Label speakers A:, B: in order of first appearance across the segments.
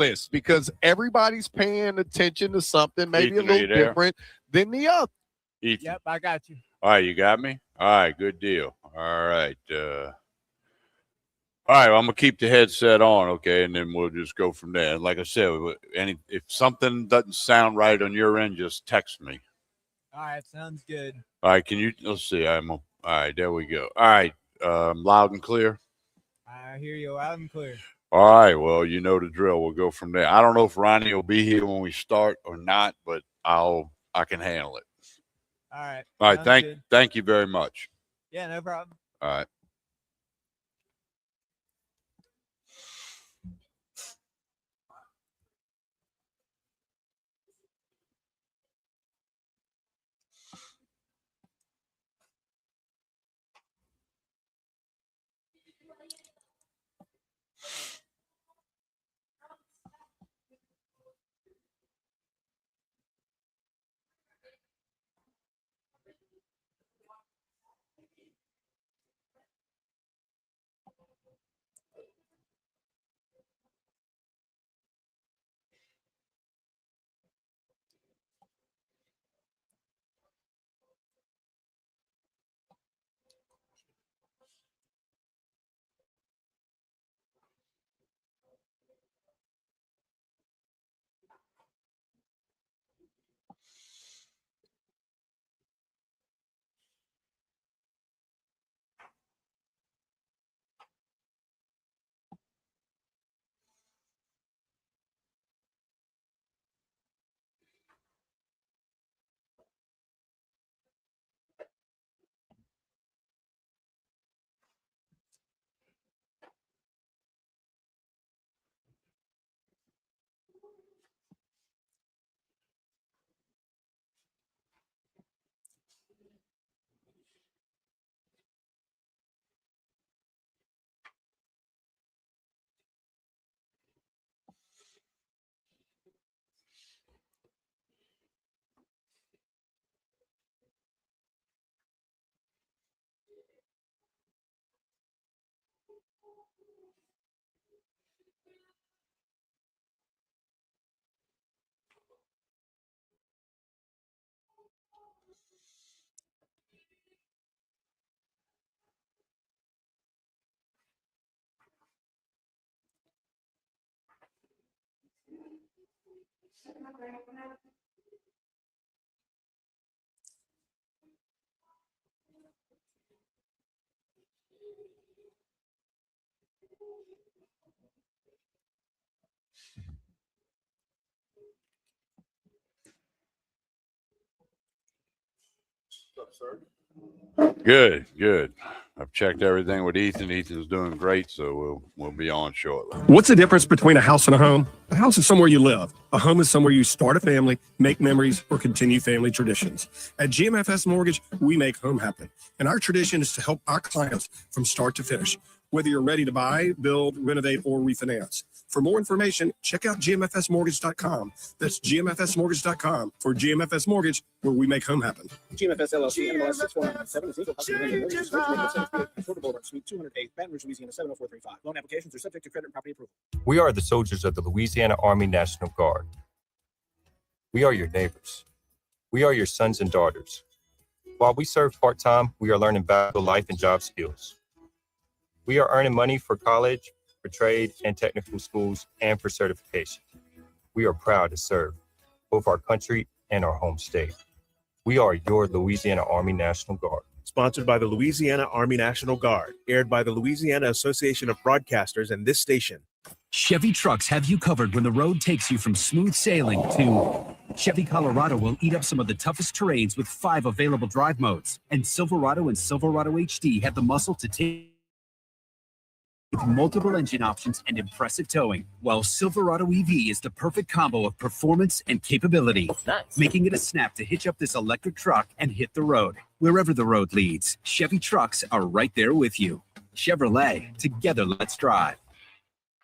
A: list because everybody's paying attention to something maybe
B: Ethan,
A: a little different than the other.
B: Ethan.
C: Yep, I got you.
B: All right, you got me? All right, good deal. All right. All right, well, I'm going to keep the headset on, okay, and then we'll just go from there. Like I said, if something doesn't sound right on your end, just text me.
C: All right, sounds good.
B: All right, let's see. All right, there we go. All right, loud and clear.
C: I hear you loud and clear.
B: All right, well, you know the drill. We'll go from there. I don't know if Ronnie will be here when we start or not, but I can handle it.
C: All right.
B: All right, thank you very much.
C: Yeah, no problem.
B: All right. Good. I've checked everything with Ethan. Ethan's doing great, so we'll be on shortly.
D: What's the difference between a house and a home? A house is somewhere you live. A home is somewhere you start a family, make memories, or continue family traditions. At GMFS Mortgage, we make home happen. And our tradition is to help our clients from start to finish, whether you're ready to buy, build, renovate, or refinance. For more information, check out gmfsmortgage.com. That's gmfsmortgage.com. For GMFS Mortgage, where we make home happen.
E: GMFS LLC, MLS 6497 is equal housing lender. Mortgage is originated in Portable Road, Suite 208, Baton Rouge, Louisiana 70435. Loan applications are subject to credit and property approval.
F: We are the soldiers of the Louisiana Army National Guard. We are your neighbors. We are your sons and daughters. While we serve part-time, we are learning valuable life and job skills. We are earning money for college, for trade and technical schools, and for certification. We are proud to serve both our country and our home state. We are your Louisiana Army National Guard.
G: Sponsored by the Louisiana Army National Guard, aired by the Louisiana Association of Broadcasters and this station.
H: Chevy trucks have you covered when the road takes you from smooth sailing to Chevy Colorado will eat up some of the toughest terrains with 5 available drive modes. And Silverado and Silverado HD have the muscle to take with multiple engine options and impressive towing, while Silverado EV is the perfect combo of performance and capability, making it a snap to hitch up this electric truck and hit the road. Wherever the road leads, Chevy trucks are right there with you. Chevrolet, together let's drive.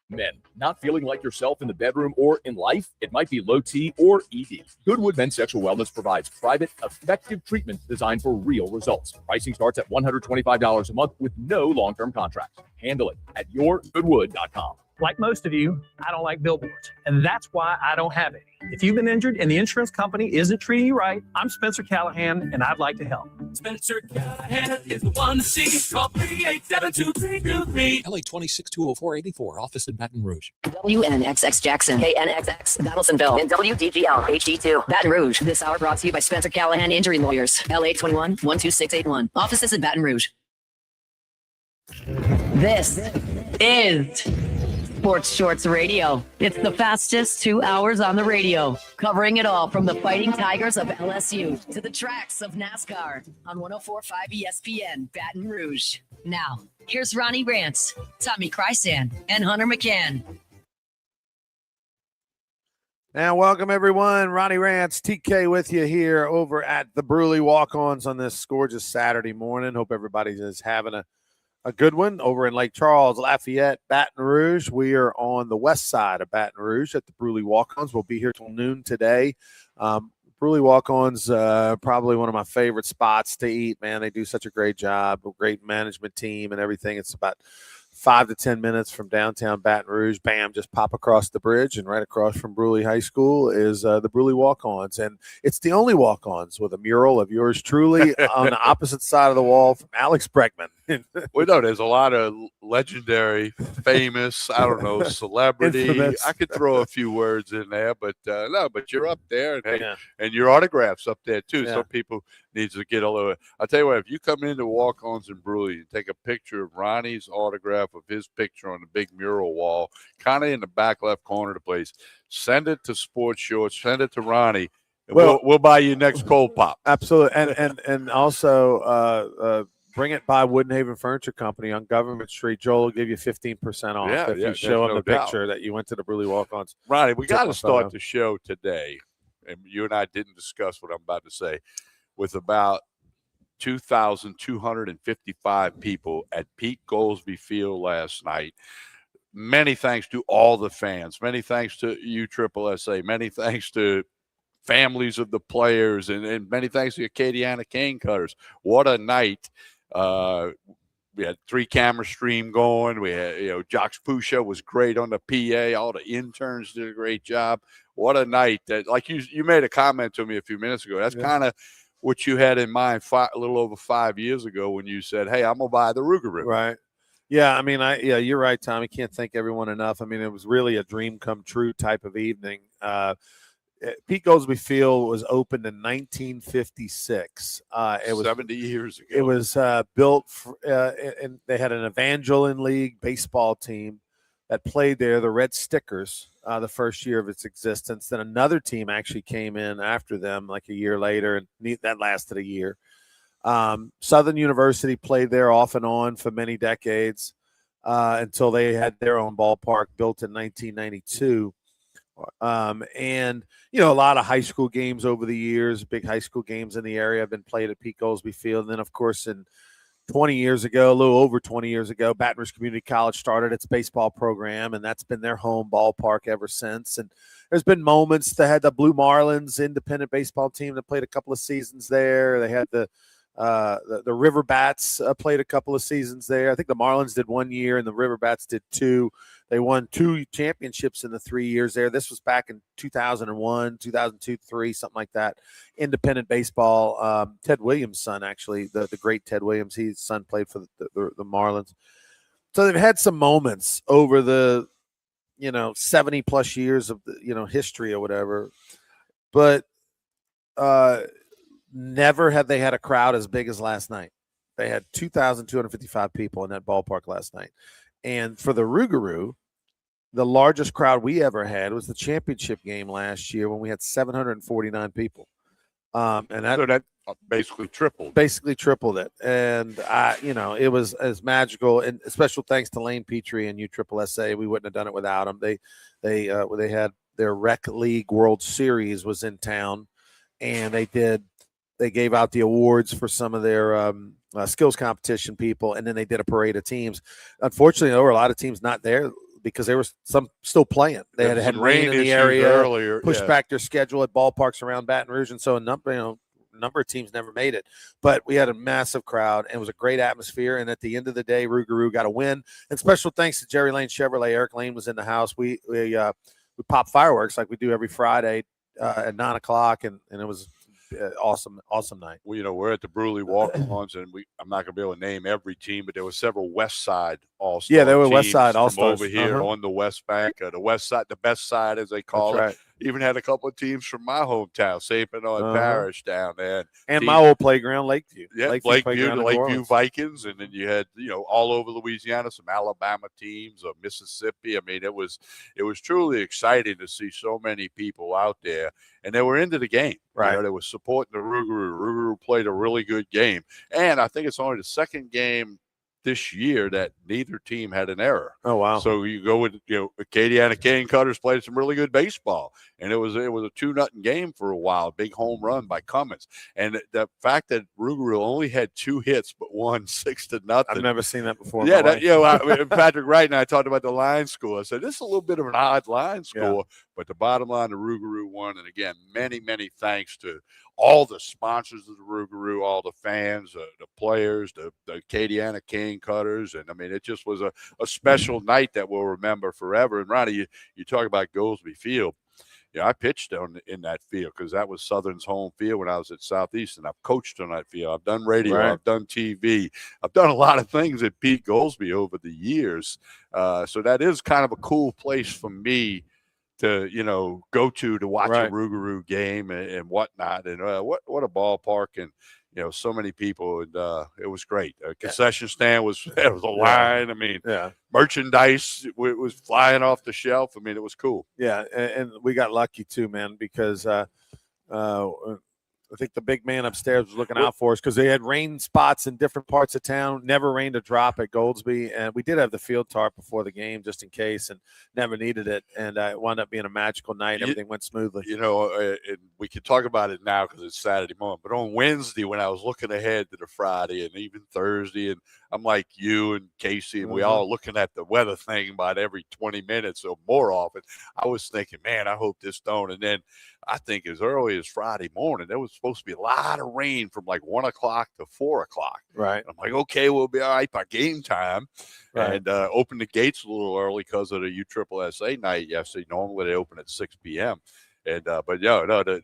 I: Men, not feeling like yourself in the bedroom or in life? It might be low T or ED. Goodwood Men's Sexual Wellness provides private, effective treatment designed for real results. Pricing starts at $125 a month with no long-term contracts. Handle it at yourgoodwood.com.
J: Like most of you, I don't like billboards, and that's why I don't have any. If you've been injured and the insurance company isn't treating you right, I'm Spencer Callahan, and I'd like to help.
K: Spencer Callahan is the one to see. Call 387-2323. LA 2620484, office in Baton Rouge.
L: WNXX Jackson, KNXX Donaldsonville, and WDGL HD2 Baton Rouge. This hour brought to you by Spencer Callahan Injury Lawyers, LA 21-12681. Offices in Baton Rouge. This is Sports Shorts Radio. It's the fastest 2 hours on the radio, covering it all from the Fighting Tigers of LSU to the tracks of NASCAR on 104.5 ESPN Baton Rouge. Now, here's Ronnie Rantz, Tommy Krysan, and Hunter McCann.
A: And welcome, everyone. Ronnie Rantz, TK with you here over at the Bruley Walk-Ons on this gorgeous Saturday morning. Hope everybody is having a good one over in Lake Charles, Lafayette, Baton Rouge. We are on the west side of Baton Rouge at the Bruley Walk-Ons. We'll be here till noon today. Bruley Walk-Ons, probably one of my favorite spots to eat, man. They do such a great job, a great management team and everything. It's about 5 to 10 minutes from downtown Baton Rouge. Bam, just pop across the bridge, and right across from Bruley High School is the Bruley Walk-Ons. And it's the only Walk-Ons with a mural of yours truly on the opposite side of the wall from Alex Bregman.
B: Well, no, there's a lot of legendary, famous, I don't know, celebrity.
A: Infamous.
B: I could throw a few words in there, but no, but you're up there, and,
A: Yeah.
B: and your autograph's up there too.
A: Yeah.
B: Some people need to get a little. I'll tell you what, if you come into Walk-Ons in Bruley and take a picture of Ronnie's autograph of his picture on the big mural wall, kind of in the back left corner of the place, send it to Sports Shorts, send it to Ronnie. And we'll buy you next cold pop.
A: Absolutely. And also bring it by Woodenhaven Furniture Company on Government Street. Joel will give you 15% off if you show him
B: no
A: the
B: doubt.
A: picture that you went to the Bruley Walk-Ons.
B: Ronnie, we got to start
A: photo.
B: the show today, and you and I didn't discuss what I'm about to say, with about 2,255 people at Pete Goolsbee Field last night. Many thanks to all the fans. Many thanks to USSSA. Many thanks to families of the players, and many thanks to the Acadiana Cane Cutters. What a night. We had 3-camera stream going. We had, Josh Pusha was great on the PA. All the interns did a great job. What a night. Like you made a comment to me a few minutes ago. That's kind of what you had in mind a little over 5 years ago when you said, hey, I'm going to buy the Rougarou.
A: Right. Yeah, I mean, you're right, Tom. I can't thank everyone enough. I mean, it was really a dream come true type of evening. Pete Goolsbee Field was opened in 1956. It was
B: 70 years ago.
A: It was built, and they had an Evangeline League baseball team that played there, the Red Stickers, the first year of its existence. Then another team actually came in after them like a year later, and that lasted a year. Southern University played there off and on for many decades until they had their own ballpark built in 1992. And, a lot of high school games over the years, big high school games in the area have been played at Pete Goolsbee Field. And then, of course, in 20 years ago, a little over 20 years ago, Baton Rouge Community College started its baseball program, and that's been their home ballpark ever since. And there's been moments. They had the Blue Marlins independent baseball team that played a couple of seasons there. They had the River Bats played a couple of seasons there. I think the Marlins did 1 year and the River Bats did 2. They won 2 championships in the 3 years there. This was back in 2001, 2002, 3, something like that. Independent baseball. Ted Williams' son, actually, the great Ted Williams, his son played for the Marlins. So they've had some moments over the 70 plus years of history or whatever, but never have they had a crowd as big as last night. They had 2,255 people in that ballpark last night. And for the Rougarou, the largest crowd we ever had was the championship game last year when we had 749 people. And that
B: basically tripled.
A: Basically tripled it. And, it was as magical. And special thanks to Lane Petrie and USSSA. We wouldn't have done it without them. They had their Rec League World Series was in town, and they gave out the awards for some of their skills competition people, and then they did a parade of teams. Unfortunately, there were a lot of teams not there because there was some still playing. They had rain in the area,
B: earlier,
A: pushed back their schedule at ballparks around Baton Rouge, and so a A number of teams never made it, but we had a massive crowd and it was a great atmosphere. And at the end of the day, Rougarou got a win. And special thanks to Jerry Lane Chevrolet. Eric Lane was in the house. We popped fireworks like we do every Friday at 9:00, and it was awesome night.
B: Well, we're at the Bruley Walk-Ons, and I'm not going to be able to name every team, but there were several West Side All-Stars.
A: Yeah, there were West Side All-Stars
B: over here on the West Bank, the West Side, the best side as they call it.
A: Right.
B: Even had a couple of teams from my hometown, St. Bernard Parish down there,
A: and my old playground, Lakeview.
B: Yeah, Lakeview, the Lakeview Vikings, and then you had all over Louisiana, some Alabama teams, or Mississippi. I mean, it was truly exciting to see so many people out there, and they were into the game.
A: Right,
B: they were supporting the Rougarou. Rougarou played a really good game, and I think it's only the second game this year that neither team had an error.
A: Oh wow!
B: So you go with Acadiana Cane Cutters played some really good baseball, and it was a 2-0 game for a while. Big home run by Cummins, and the fact that Rougarou only had 2 hits but won 6-0.
A: I've never seen that before.
B: Yeah, Patrick Wright and I talked about the line score. I said this is a little bit of an odd line score, but the bottom line, the Rougarou won. And again, many thanks to all the sponsors of the Rougarou, all the fans, the players, the Acadiana Cane Cutters. And, I mean, it just was a special night that we'll remember forever. And, Ronnie, you talk about Goldsby Field. I pitched in that field because that was Southern's home field when I was at Southeastern. I've coached on that field. I've done radio. Right. I've done TV. I've done a lot of things at Pete Goldsby over the years. So that is kind of a cool place for me to go to watch a Rougarou game and whatnot. And what a ballpark, and so many people, and it was great. Concession stand was a line. I mean, merchandise was flying off the shelf. I mean, it was cool.
A: Yeah, and we got lucky too, man, because I think the big man upstairs was looking out for us because they had rain spots in different parts of town. Never rained a drop at Goldsby, and we did have the field tarp before the game just in case, and never needed it. And it wound up being a magical night. Everything went smoothly.
B: And we can talk about it now because it's Saturday morning. But on Wednesday, when I was looking ahead to the Friday and even Thursday, and I'm like you and Casey, and we all looking at the weather thing about every 20 minutes or more often, I was thinking, man, I hope this don't. And then I think as early as Friday morning, there was supposed to be a lot of rain from like 1 o'clock to 4 o'clock.
A: Right.
B: I'm like, okay, we'll be all right by game time.
A: Right.
B: And open the gates a little early because of the USSSA night yesterday. Normally they open at 6 p.m. And but the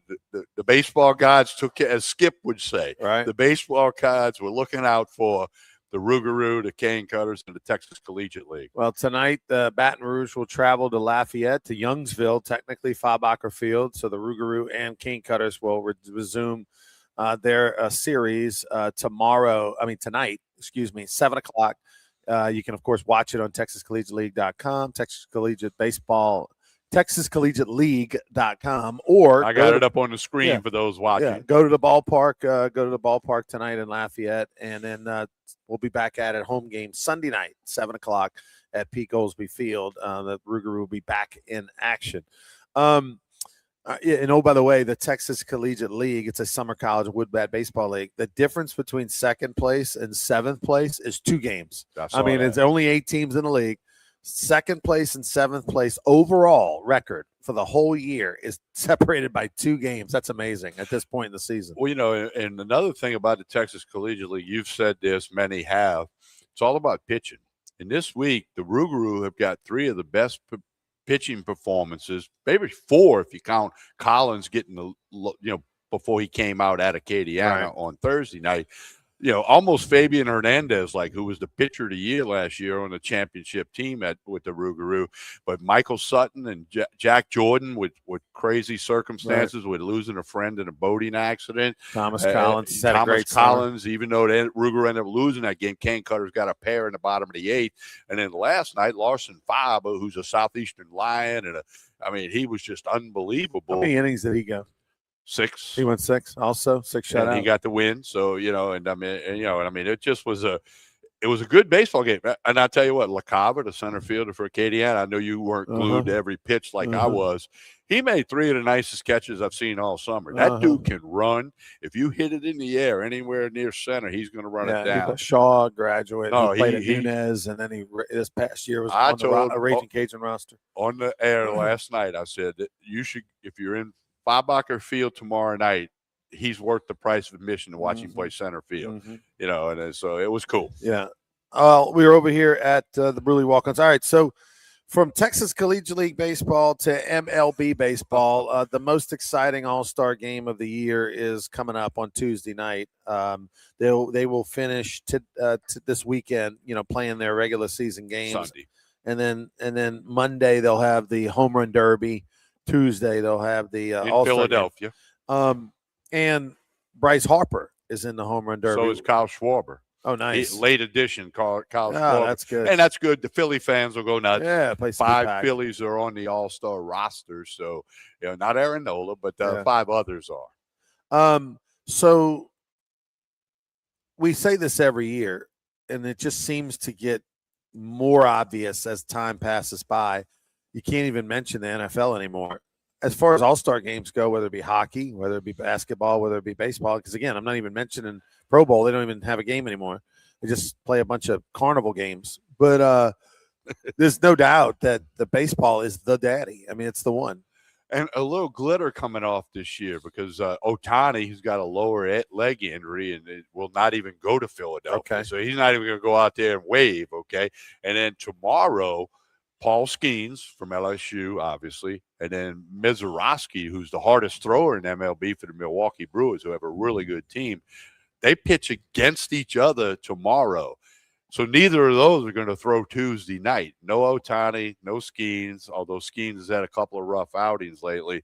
B: baseball gods took care, as Skip would say.
A: Right.
B: The baseball gods were looking out for the Rougarou, the Cane Cutters, and the Texas Collegiate League.
A: Well, tonight, the Baton Rouge will travel to Lafayette, to Youngsville, technically Fabacher Field. So the Rougarou and Cane Cutters will resume their series tonight, 7 o'clock. You can, of course, watch it on TexasCollegiateLeague.com, TexasCollegiateLeague.com, or
B: I got it up on the screen for those watching.
A: Yeah, go to the ballpark. Tonight in Lafayette, and then we'll be back at it home game Sunday night, 7 o'clock at Pete Goldsby Field. The Rougarou will be back in action. And by the way, the Texas Collegiate League, it's a summer college wood bat baseball league. The difference between second place and seventh place is 2 games. It's only 8 teams in the league. Second place and seventh place overall record for the whole year is separated by 2 games. That's amazing at this point in the season.
B: Well, and another thing about the Texas Collegiate League, you've said this, many have, it's all about pitching. And this week, the Rougarou have got 3 of the best pitching performances, maybe 4 if you count Collins getting before he came out at Acadiana on Thursday night. Almost Fabian Hernandez, who was the pitcher of the year last year on the championship team with the Rougarou. But Michael Sutton and Jack Jordan with crazy circumstances, with losing a friend in a boating accident.
A: Thomas Collins had a great
B: Collins, even though Rougarou ended up losing that game, Cane Cutters got a pair in the bottom of the 8th. And then last night, Larson Faba, who's a Southeastern Lion, he was just unbelievable.
A: How many innings did he go?
B: 6.
A: He went 6 also, 6 shutouts.
B: And he got the win. So, it just was a good baseball game. And I'll tell you what, LaCava, the center fielder for Acadiana, I know you weren't glued to every pitch like I was. He made 3 of the nicest catches I've seen all summer. That dude can run. If you hit it in the air anywhere near center, he's going to run it down.
A: Shaw graduated. He played at Nunez, and then this past year was on the Raging Cajun roster.
B: On the air last night, I said that you should, if you're in Fabacher Field tomorrow night, he's worth the price of admission to watch him play center field. You know, and so it was cool.
A: Yeah. We were over here at the Bruley Walk-Ons. All right, so from Texas Collegiate League Baseball to MLB Baseball, the most exciting All-Star game of the year is coming up on Tuesday night. They will finish this weekend, you know, playing their regular season games.
B: Sunday.
A: And then Monday they'll have the Home Run Derby. Tuesday they'll have the
B: In
A: All-Star
B: Philadelphia.
A: game. And Bryce Harper is in the Home Run Derby.
B: So is Kyle Schwarber.
A: Oh, nice.
B: Late edition, Kyle Schwarber.
A: That's good.
B: And that's good. The Philly fans will go nuts.
A: Yeah, place to be
B: 5
A: packed.
B: Phillies are on the All-Star roster. So, you know, not Aaron Nola, but 5 others are.
A: So we say this every year, and it just seems to get more obvious as time passes by. You can't even mention the NFL anymore. As far as all-star games go, whether it be hockey, whether it be basketball, whether it be baseball, because, again, I'm not even mentioning Pro Bowl. They don't even have a game anymore. They just play a bunch of carnival games. But there's no doubt that the baseball is the daddy. I mean, it's the one.
B: And a little glitter coming off this year because Ohtani, who's got a lower leg injury and it will not even go to Philadelphia.
A: Okay.
B: So he's not even going to go out there and wave, okay? And then tomorrow, Paul Skeens from LSU, obviously, and then Mizorowski, who's the hardest thrower in MLB for the Milwaukee Brewers, who have a really good team. They pitch against each other tomorrow. So neither of those are going to throw Tuesday night. No Ohtani, no Skeens, although Skeens has had a couple of rough outings lately.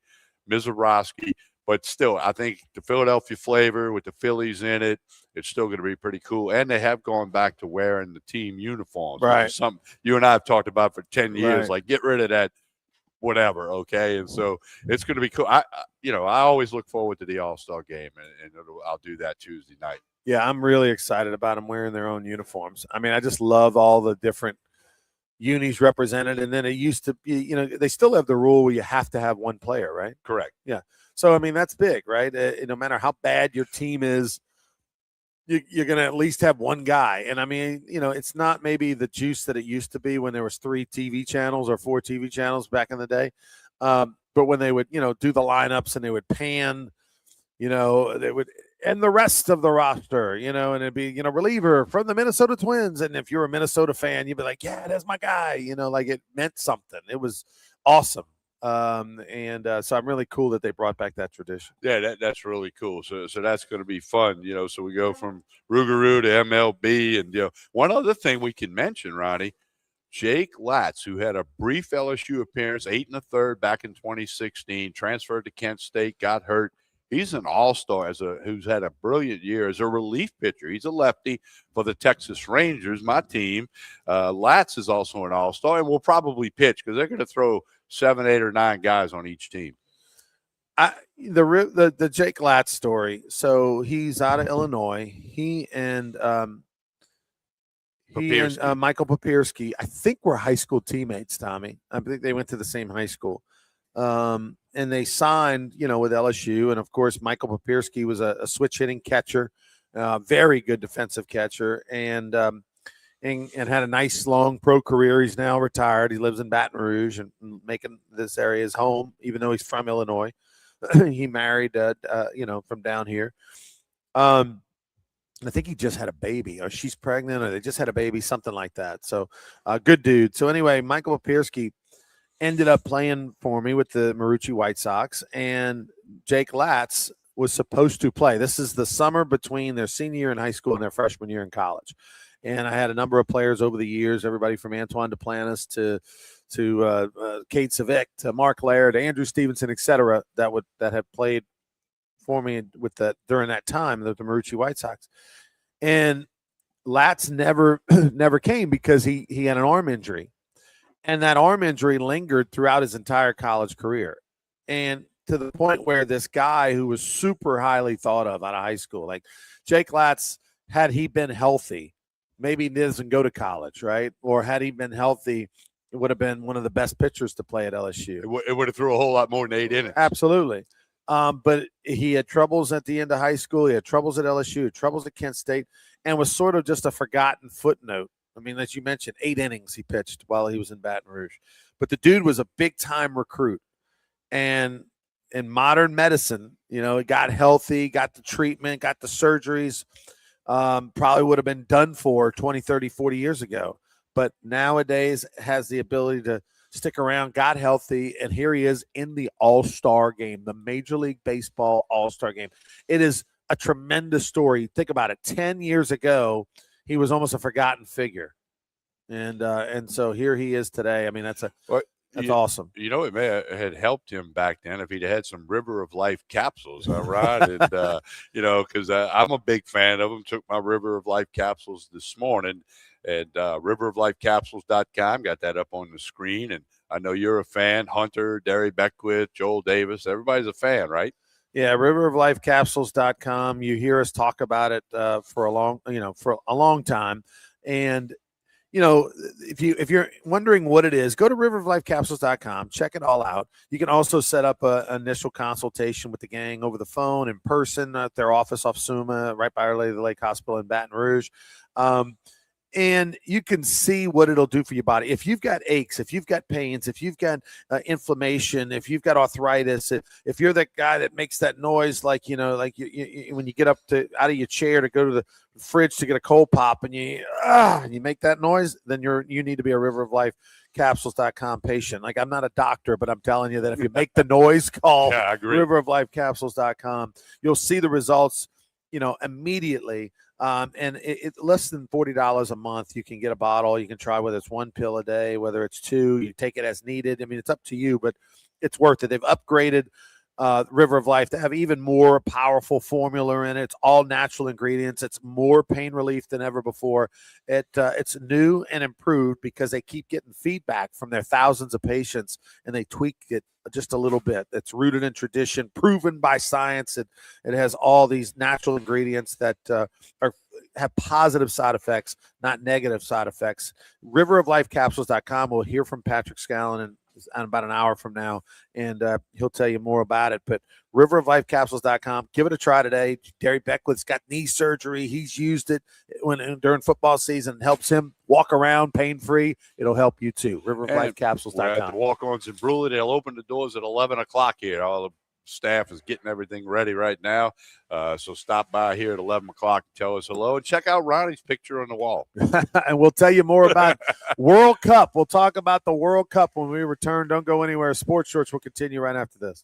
B: Mizorowski, but still, I think the Philadelphia flavor with the Phillies in it, it's still going to be pretty cool. And they have gone back to wearing the team uniforms.
A: Right.
B: Something you and I have talked about for 10 years,
A: Right.
B: like get rid of that whatever, okay? And so it's going to be cool. I always look forward to the All-Star game, and I'll do that Tuesday night.
A: Yeah, I'm really excited about them wearing their own uniforms. I mean, I just love all the different unis represented. And then it used to be, you know, they still have the rule where you have to have one player, right?
B: Correct.
A: Yeah. So, I mean, that's big, right? No matter how bad your team is, you're going to at least have one guy. And, I mean, you know, it's not maybe the juice that it used to be when there was 3 TV channels or 4 TV channels back in the day. But when they would, you know, do the lineups and they would pan, you know, they would – and the rest of the roster, you know, and it'd be, you know, reliever from the Minnesota Twins. And if you're a Minnesota fan, you'd be like, yeah, that's my guy. You know, like it meant something. It was awesome. So I'm really cool that they brought back that tradition.
B: Yeah, that's really cool. So that's going to be fun, you know. So we go from Rougarou to MLB. And, you know, one other thing we can mention, Ronnie, Jake Latz, who had a brief LSU appearance, 8 1/3 back in 2016, transferred to Kent State, got hurt. He's an all-star who's had a brilliant year as a relief pitcher. He's a lefty for the Texas Rangers, my team. Latz is also an all-star and will probably pitch because they're going to throw 7, 8, or 9 guys on each team.
A: The Jake Latz story. So he's out of Illinois. He and Michael Papierski, I think, were high school teammates, Tommy. I think they went to the same high school. And they signed, you know, with LSU. And, of course, Michael Papierski was a switch-hitting catcher, very good defensive catcher, and had a nice, long pro career. He's now retired. He lives in Baton Rouge and making this area his home, even though he's from Illinois. He married, you know, from down here. I think he just had a baby, or she's pregnant, or they just had a baby, something like that. So, good dude. So, anyway, Michael Papierski ended up playing for me with the Marucci White Sox, and Jake Latz was supposed to play. This is the summer between their senior year in high school and their freshman year in college. And I had a number of players over the years, everybody from Antoine Duplantis to Kate Savick to Mark Laird, Andrew Stevenson, et cetera, that had played for me with that during that time, the Marucci White Sox. And Latz never came because he had an arm injury. And that arm injury lingered throughout his entire college career. And to the point where this guy who was super highly thought of out of high school, like Jake Latz, had he been healthy, maybe he doesn't go to college, right? Or had he been healthy, it would have been one of the best pitchers to play at LSU.
B: It would have threw a whole lot more than 8 innings.
A: Absolutely. But he had troubles at the end of high school. He had troubles at LSU, troubles at Kent State, and was sort of just a forgotten footnote. I mean, as you mentioned, 8 innings he pitched while he was in Baton Rouge. But the dude was a big-time recruit. And in modern medicine, it got healthy, got the treatment, got the surgeries, probably would have been done for 20, 30, 40 years ago. But nowadays has the ability to stick around, got healthy, and here he is in the All-Star game, the Major League Baseball All-Star game. It is a tremendous story. Think about it. 10 years ago, he was almost a forgotten figure. And so here he is today. I mean, that's awesome.
B: It may have helped him back then if he'd had some River of Life capsules, right? And, because I'm a big fan of them. Took my River of Life capsules this morning at riveroflifecapsules.com. Got that up on the screen. And I know you're a fan. Hunter, Derry Beckwith, Joel Davis. Everybody's a fan, right?
A: Yeah, riveroflifecapsules.com. You hear us talk about it for a long time. And if you're wondering what it is, go to riveroflifecapsules.com, check it all out. You can also set up an initial consultation with the gang over the phone, in person at their office off Suma, right by Our Lady of the Lake Hospital in Baton Rouge. And you can see what it'll do for your body. If you've got aches, if you've got pains, if you've got inflammation, if you've got arthritis, if you're that guy that makes that noise, like you when you get up out of your chair to go to the fridge to get a cold pop and you make that noise, then you need to be a River of Life Capsules.com patient. Like, I'm not a doctor, but I'm telling you that if you make the noise, call River of Life Capsules.com. You'll see the results, immediately. And it's less than $40 a month. You can get a bottle. You can try whether it's one pill a day, whether it's two. You take it as needed. I mean, it's up to you, but it's worth it. They've upgraded River of Life to have even more powerful formula in it. It's all natural ingredients. It's more pain relief than ever before. It's new and improved because they keep getting feedback from their thousands of patients, and they tweak it just a little bit. It's rooted in tradition, proven by science. It has all these natural ingredients that have positive side effects, not negative side effects. Riveroflifecapsules.com. We'll hear from Patrick Scallon in about an hour from now, and he'll tell you more about it. But riveroflifecapsules.com, give it a try today. Derry Beckwith's got knee surgery. He's used it during football season. It helps him walk around pain-free. It'll help you too. Riveroflifecapsules.com.
B: We're at the walk-ons in Bruley. They'll open the doors at 11 o'clock here. All the staff is getting everything ready right now. So stop by here at 11 o'clock and tell us hello, and check out Ronnie's picture on the wall.
A: And we'll tell you more about World Cup. We'll talk about the World Cup when we return. Don't go anywhere. Sports Shorts will continue right after this.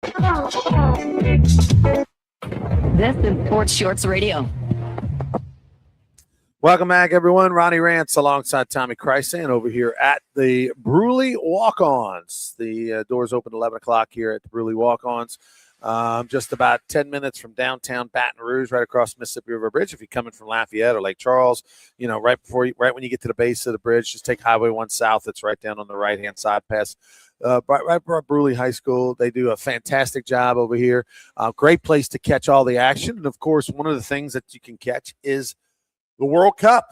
L: This is Sports Shorts Radio.
A: Welcome back, everyone. Ronnie Rantz alongside Tommy Krysan over here at the Bruley Walk-Ons. The doors open at 11 o'clock here at the Bruley Walk-Ons. Just about 10 minutes from downtown Baton Rouge, right across the Mississippi River Bridge. If you're coming from Lafayette or Lake Charles, right when you get to the base of the bridge, just take Highway 1 South. It's right down on the right-hand side past right by Bruley High School. They do a fantastic job over here. Great place to catch all the action. And, of course, one of the things that you can catch is the World Cup.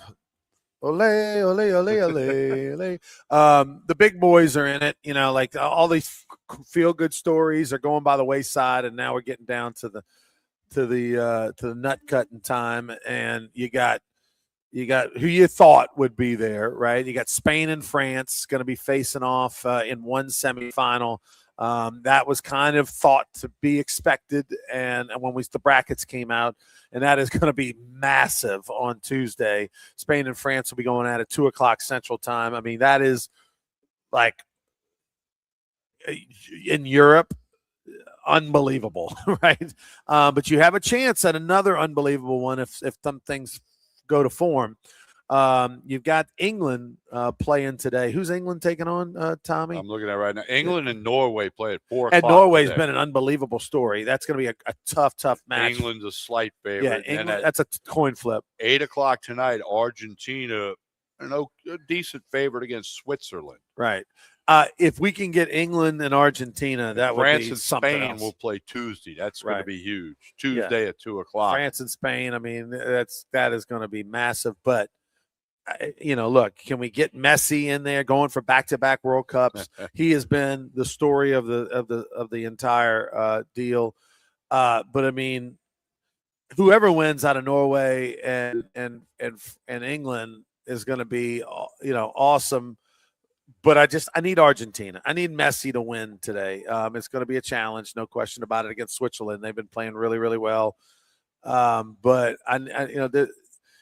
A: Ole, ole, ole, ole, ole. The big boys are in it. Like all these feel-good stories are going by the wayside, and now we're getting down to the nut cutting time. And you got who you thought would be there, right? You got Spain and France going to be facing off in one semifinal. That was kind of thought to be expected, and when the brackets came out, and that is going to be massive on Tuesday. Spain and France will be going at 2 o'clock Central Time. I mean, that is like in Europe, unbelievable, right? But you have a chance at another unbelievable one if some things go to form. You've got England playing today. Who's England taking on, Tommy?
B: I'm looking at it right now. England and Norway play at 4 o'clock.
A: And Norway's
B: today.
A: been an unbelievable story. That's going to be a tough match.
B: England's a slight favorite.
A: Yeah, England, that's a coin flip.
B: 8 o'clock tonight, Argentina, a decent favorite against Switzerland.
A: Right. If we can get England and Argentina, that would
B: France
A: be
B: and
A: something
B: Spain
A: else.
B: will play Tuesday. That's going
A: Right.
B: to be huge. Tuesday at 2 o'clock.
A: France and Spain, I mean, that is going to be massive. But look, can we get Messi in there going for back-to-back World Cups? He has been the story of the entire deal. But I mean, whoever wins out of Norway and England is going to be awesome. But I need Argentina. I need Messi to win today. It's going to be a challenge, no question about it, against Switzerland. They've been playing really, really well. But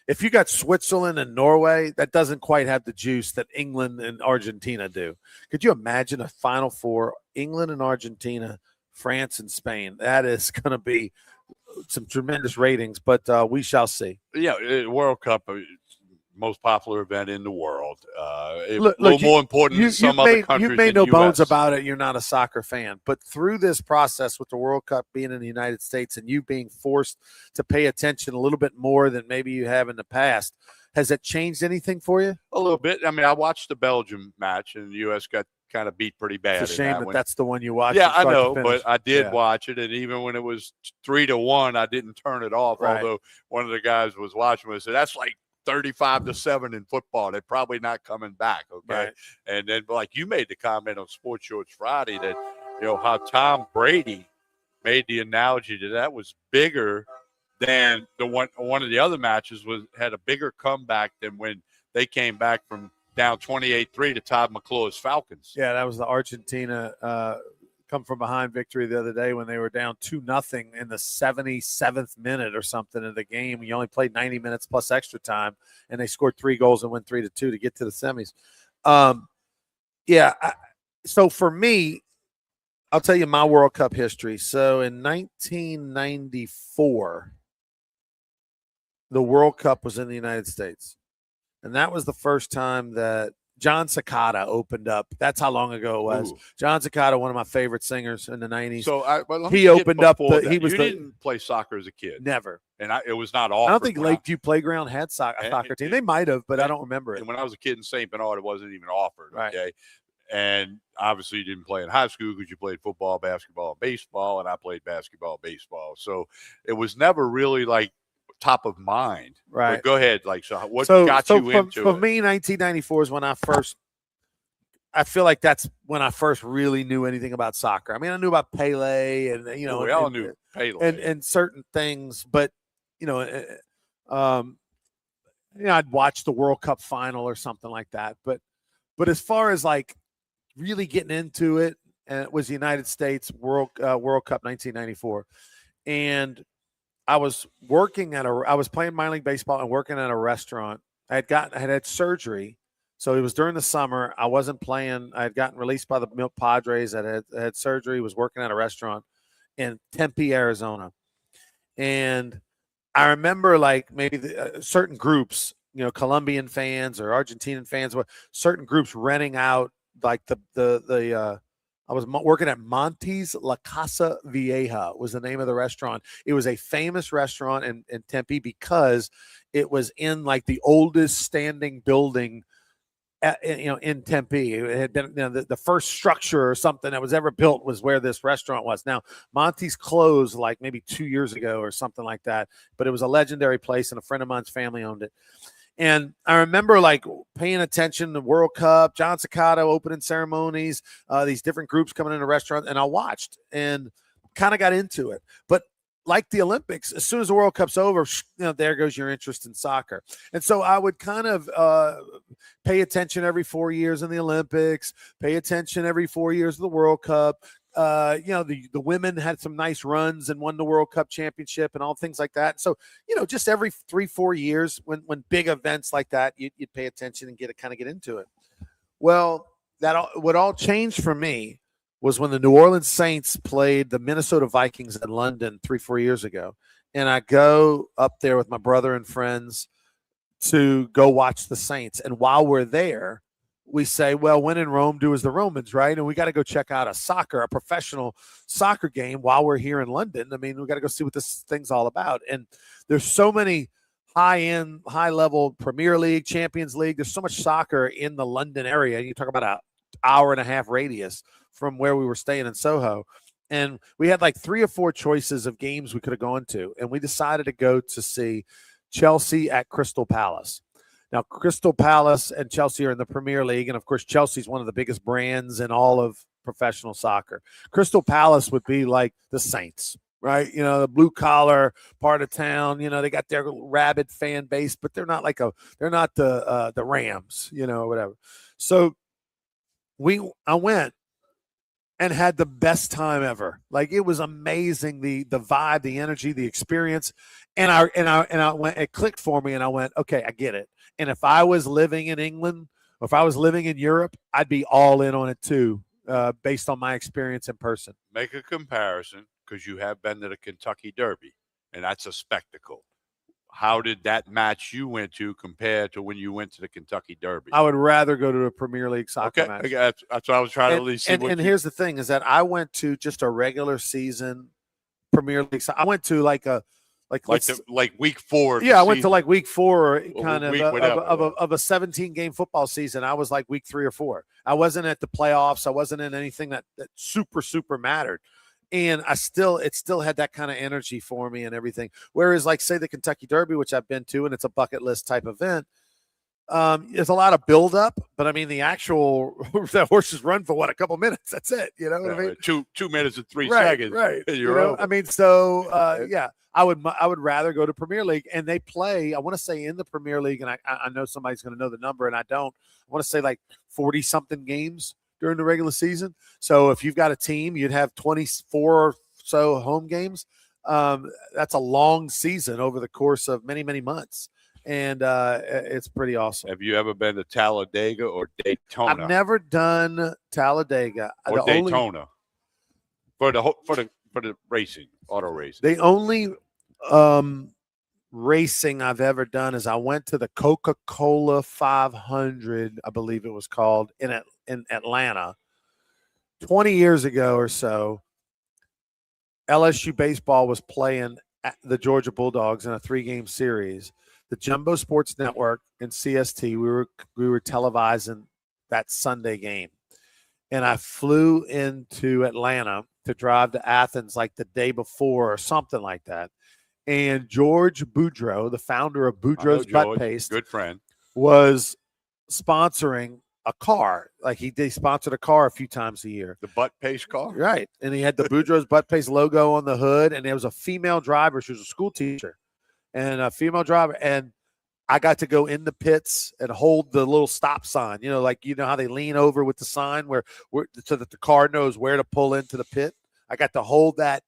A: if you got Switzerland and Norway, that doesn't quite have the juice that England and Argentina do. Could you imagine a Final Four, England and Argentina, France and Spain? That is going to be some tremendous ratings, but we shall see.
B: Yeah, World Cup, most popular event in the world.
A: Look,
B: more important than some other countries.
A: You've made
B: in
A: no bones
B: US.
A: about it. You're not a soccer fan. But through this process with the World Cup being in the United States and you being forced to pay attention a little bit more than maybe you have in the past, has it changed anything for you?
B: A little bit. I mean, I watched the Belgium match, and the U.S. got kind of beat pretty bad.
A: It's a shame that that's the one you watched.
B: Yeah, I
A: from start
B: know,
A: to finish.
B: but I did watch it, and even when it was 3-1, I didn't turn it off.
A: Right.
B: Although one of the guys was watching me and said, "That's like 35-7 in football. They're probably not coming back." Okay,
A: Right.
B: And then like you made the comment on Sports Shorts Friday that how Tom Brady made the analogy that was bigger than the one of the other matches had a bigger comeback than when they came back from down 28-3 to Todd McClure's Falcons.
A: Yeah, that was the Argentina come from behind victory the other day when they were down 2-0 in the 77th minute or something of the game. You only played 90 minutes plus extra time, and they scored 3 goals and went 3-2 to get to the semis. So for me, I'll tell you my World Cup history. So in 1994, the World Cup was in the United States. And that was the first time that John Cicada opened up. That's how long ago it was.
B: Ooh.
A: John Cicada, one of my favorite singers in the 90s.
B: So he
A: he opened up
B: the.
A: he was
B: you
A: the,
B: didn't play soccer as a kid,
A: never.
B: and it was not offered.
A: I don't think
B: when
A: Lakeview Playground had a soccer team. They might have, but I don't remember it.
B: And when I was a kid in St. Bernard, it wasn't even offered.
A: Right.
B: Okay. And obviously, you didn't play in high school because you played football, basketball, and baseball, and I played basketball, baseball. So it was never really like top of mind.
A: Right.
B: But go ahead. Like, so what got you into
A: for
B: it?
A: me, 1994 is when I feel like that's when I first really knew anything about soccer. I mean, I knew about Pele and
B: we all knew Pele
A: and certain things, but I'd watch the World Cup final or something like that. But as far as like really getting into it, and it was the United States World Cup 1994, and I was playing minor league baseball and working at a restaurant. I had surgery. So it was during the summer. I wasn't playing. I had gotten released by the Milk Padres. I had surgery, was working at a restaurant. in Tempe, Arizona. And I remember like maybe certain groups, Colombian fans or Argentinian fans, certain groups renting out like I was working at Monty's La Casa Vieja was the name of the restaurant. It was a famous restaurant in Tempe because it was in like the oldest standing building in Tempe. It had been the first structure or something that was ever built was where this restaurant was. Now, Monty's closed like maybe 2 years ago or something like that, but it was a legendary place, and a friend of mine's family owned it. And I remember like paying attention to World Cup, John Cicada opening ceremonies, these different groups coming into restaurants, and I watched and kind of got into it. But like the Olympics, as soon as the World Cup's over, there goes your interest in soccer. And so I would kind of pay attention every 4 years in the Olympics, pay attention every 4 years of the World Cup. The women had some nice runs and won the World Cup championship and all things like that. So, just every 3-4 years when big events like that, you'd pay attention and get into it. Well, what all changed for me was when the New Orleans Saints played the Minnesota Vikings in London 3-4 years ago. And I go up there with my brother and friends to go watch the Saints. And while we're there, we say, well, when in Rome, do as the Romans, right? And we got to go check out a professional soccer game while we're here in London. I mean, we got to go see what this thing's all about. And there's so many high-end, high-level Premier League, Champions League. There's so much soccer in the London area. You talk about an hour-and-a-half radius from where we were staying in Soho. And we had like 3 or 4 choices of games we could have gone to. And we decided to go to see Chelsea at Crystal Palace. Now, Crystal Palace and Chelsea are in the Premier League. And, of course, Chelsea's one of the biggest brands in all of professional soccer. Crystal Palace would be like the Saints, right? The blue-collar part of town. They got their rabid fan base, but they're not the Rams, or whatever. So I went and had the best time ever. Like, it was amazing, the vibe, the energy, the experience. And I went, it clicked for me, and I went, okay, I get it. And if I was living in England or if I was living in Europe, I'd be all in on it too, based on my experience in person.
B: Make a comparison, because you have been to the Kentucky Derby, and that's a spectacle. How did that match you went to compare to when you went to the Kentucky Derby?
A: I would rather go to a Premier League soccer match.
B: Okay, that's what I was trying to at least see.
A: And here's the thing is that I went to just a regular season Premier League. I went to like
B: week 4.
A: Yeah, I went to like week 4 of a 17-game football season. I was like week 3 or 4. I wasn't at the playoffs. I wasn't in anything that super mattered. And it still had that kind of energy for me and everything. Whereas, like, say the Kentucky Derby, which I've been to, and it's a bucket list type event, there's a lot of buildup. But I mean, the actual that horses run for a couple minutes. That's it. You know what I mean?
B: 2 minutes and 3
A: right,
B: seconds.
A: Right.
B: You're over.
A: I mean, so yeah, I would rather go to Premier League, and they play. I want to say in the Premier League, and I know somebody's going to know the number, and I don't. I want to say like 40 something games during the regular season. So if you've got a team, you'd have 24 or so home games. That's a long season over the course of many months, and it's pretty awesome.
B: Have you ever been to Talladega or Daytona?
A: I've never done Talladega
B: or Daytona for the racing, auto racing.
A: The only racing I've ever done is I went to the Coca-Cola 500, I believe it was called, in Atlanta 20 years ago or so. LSU baseball was playing at the Georgia Bulldogs in a 3-game series. The Jumbo Sports Network and CST, we were televising that Sunday game. And I flew into Atlanta to drive to Athens like the day before or something like that. And George Boudreaux, the founder of Boudreaux's Butt Paste,
B: good friend,
A: was sponsoring a car. Like they sponsored a car a few times a year.
B: The Butt Paste car?
A: Right. And he had the Boudreaux's Butt Paste logo on the hood, and there was a female driver. She was a school teacher and a female driver. And I got to go in the pits and hold the little stop sign, how they lean over with the sign so that the car knows where to pull into the pit. I got to hold that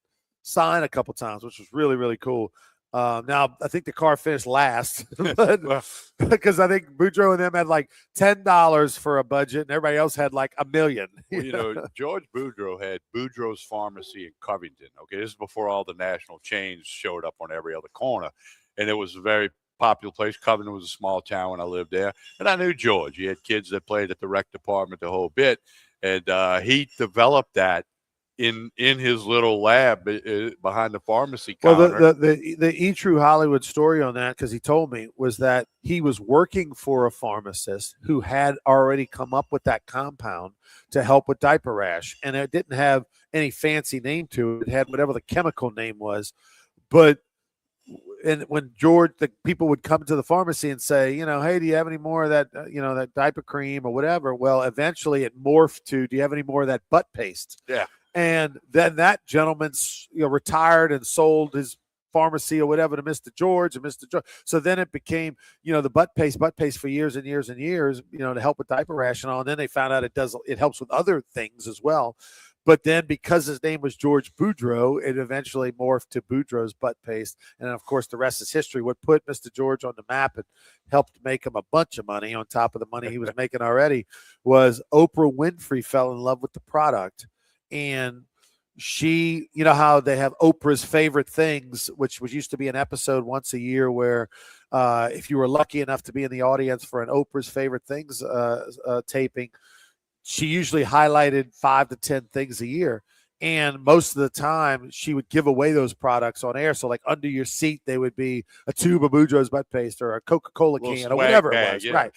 A: sign a couple times, which was really, really cool. Now, I think the car finished last, because I think Boudreaux and them had like $10 for a budget, and everybody else had like $1 million.
B: Well, George Boudreaux had Boudreaux's Pharmacy in Covington. Okay, this is before all the national chains showed up on every other corner, and it was a very popular place. Covington was a small town when I lived there, and I knew George. He had kids that played at the rec department, the whole bit, and he developed that in his little lab behind the pharmacy counter.
A: Well, the E True Hollywood story on that, because he told me, was that he was working for a pharmacist who had already come up with that compound to help with diaper rash, and it didn't have any fancy name to it. It had whatever the chemical name was, but when George, the people would come to the pharmacy and say, hey, do you have any more of that, that diaper cream or whatever? Well, eventually it morphed to, do you have any more of that butt paste?
B: Yeah.
A: And then that gentleman, retired and sold his pharmacy or whatever to Mr. George and Mr. George. So then it became, the butt paste for years and years and years, to help with diaper rash and all. And then they found out it helps with other things as well. But then because his name was George Boudreaux, it eventually morphed to Boudreaux's butt paste. And, of course, the rest is history. What put Mr. George on the map and helped make him a bunch of money on top of the money he was making already was Oprah Winfrey fell in love with the product. And she, how they have Oprah's favorite things, which used to be an episode once a year where if you were lucky enough to be in the audience for an Oprah's favorite things taping, she usually highlighted 5 to 10 things a year. And most of the time she would give away those products on air. So like under your seat, they would be a tube of Boudreaux's butt paste or a Coca-Cola can or whatever it was. Yeah. Right.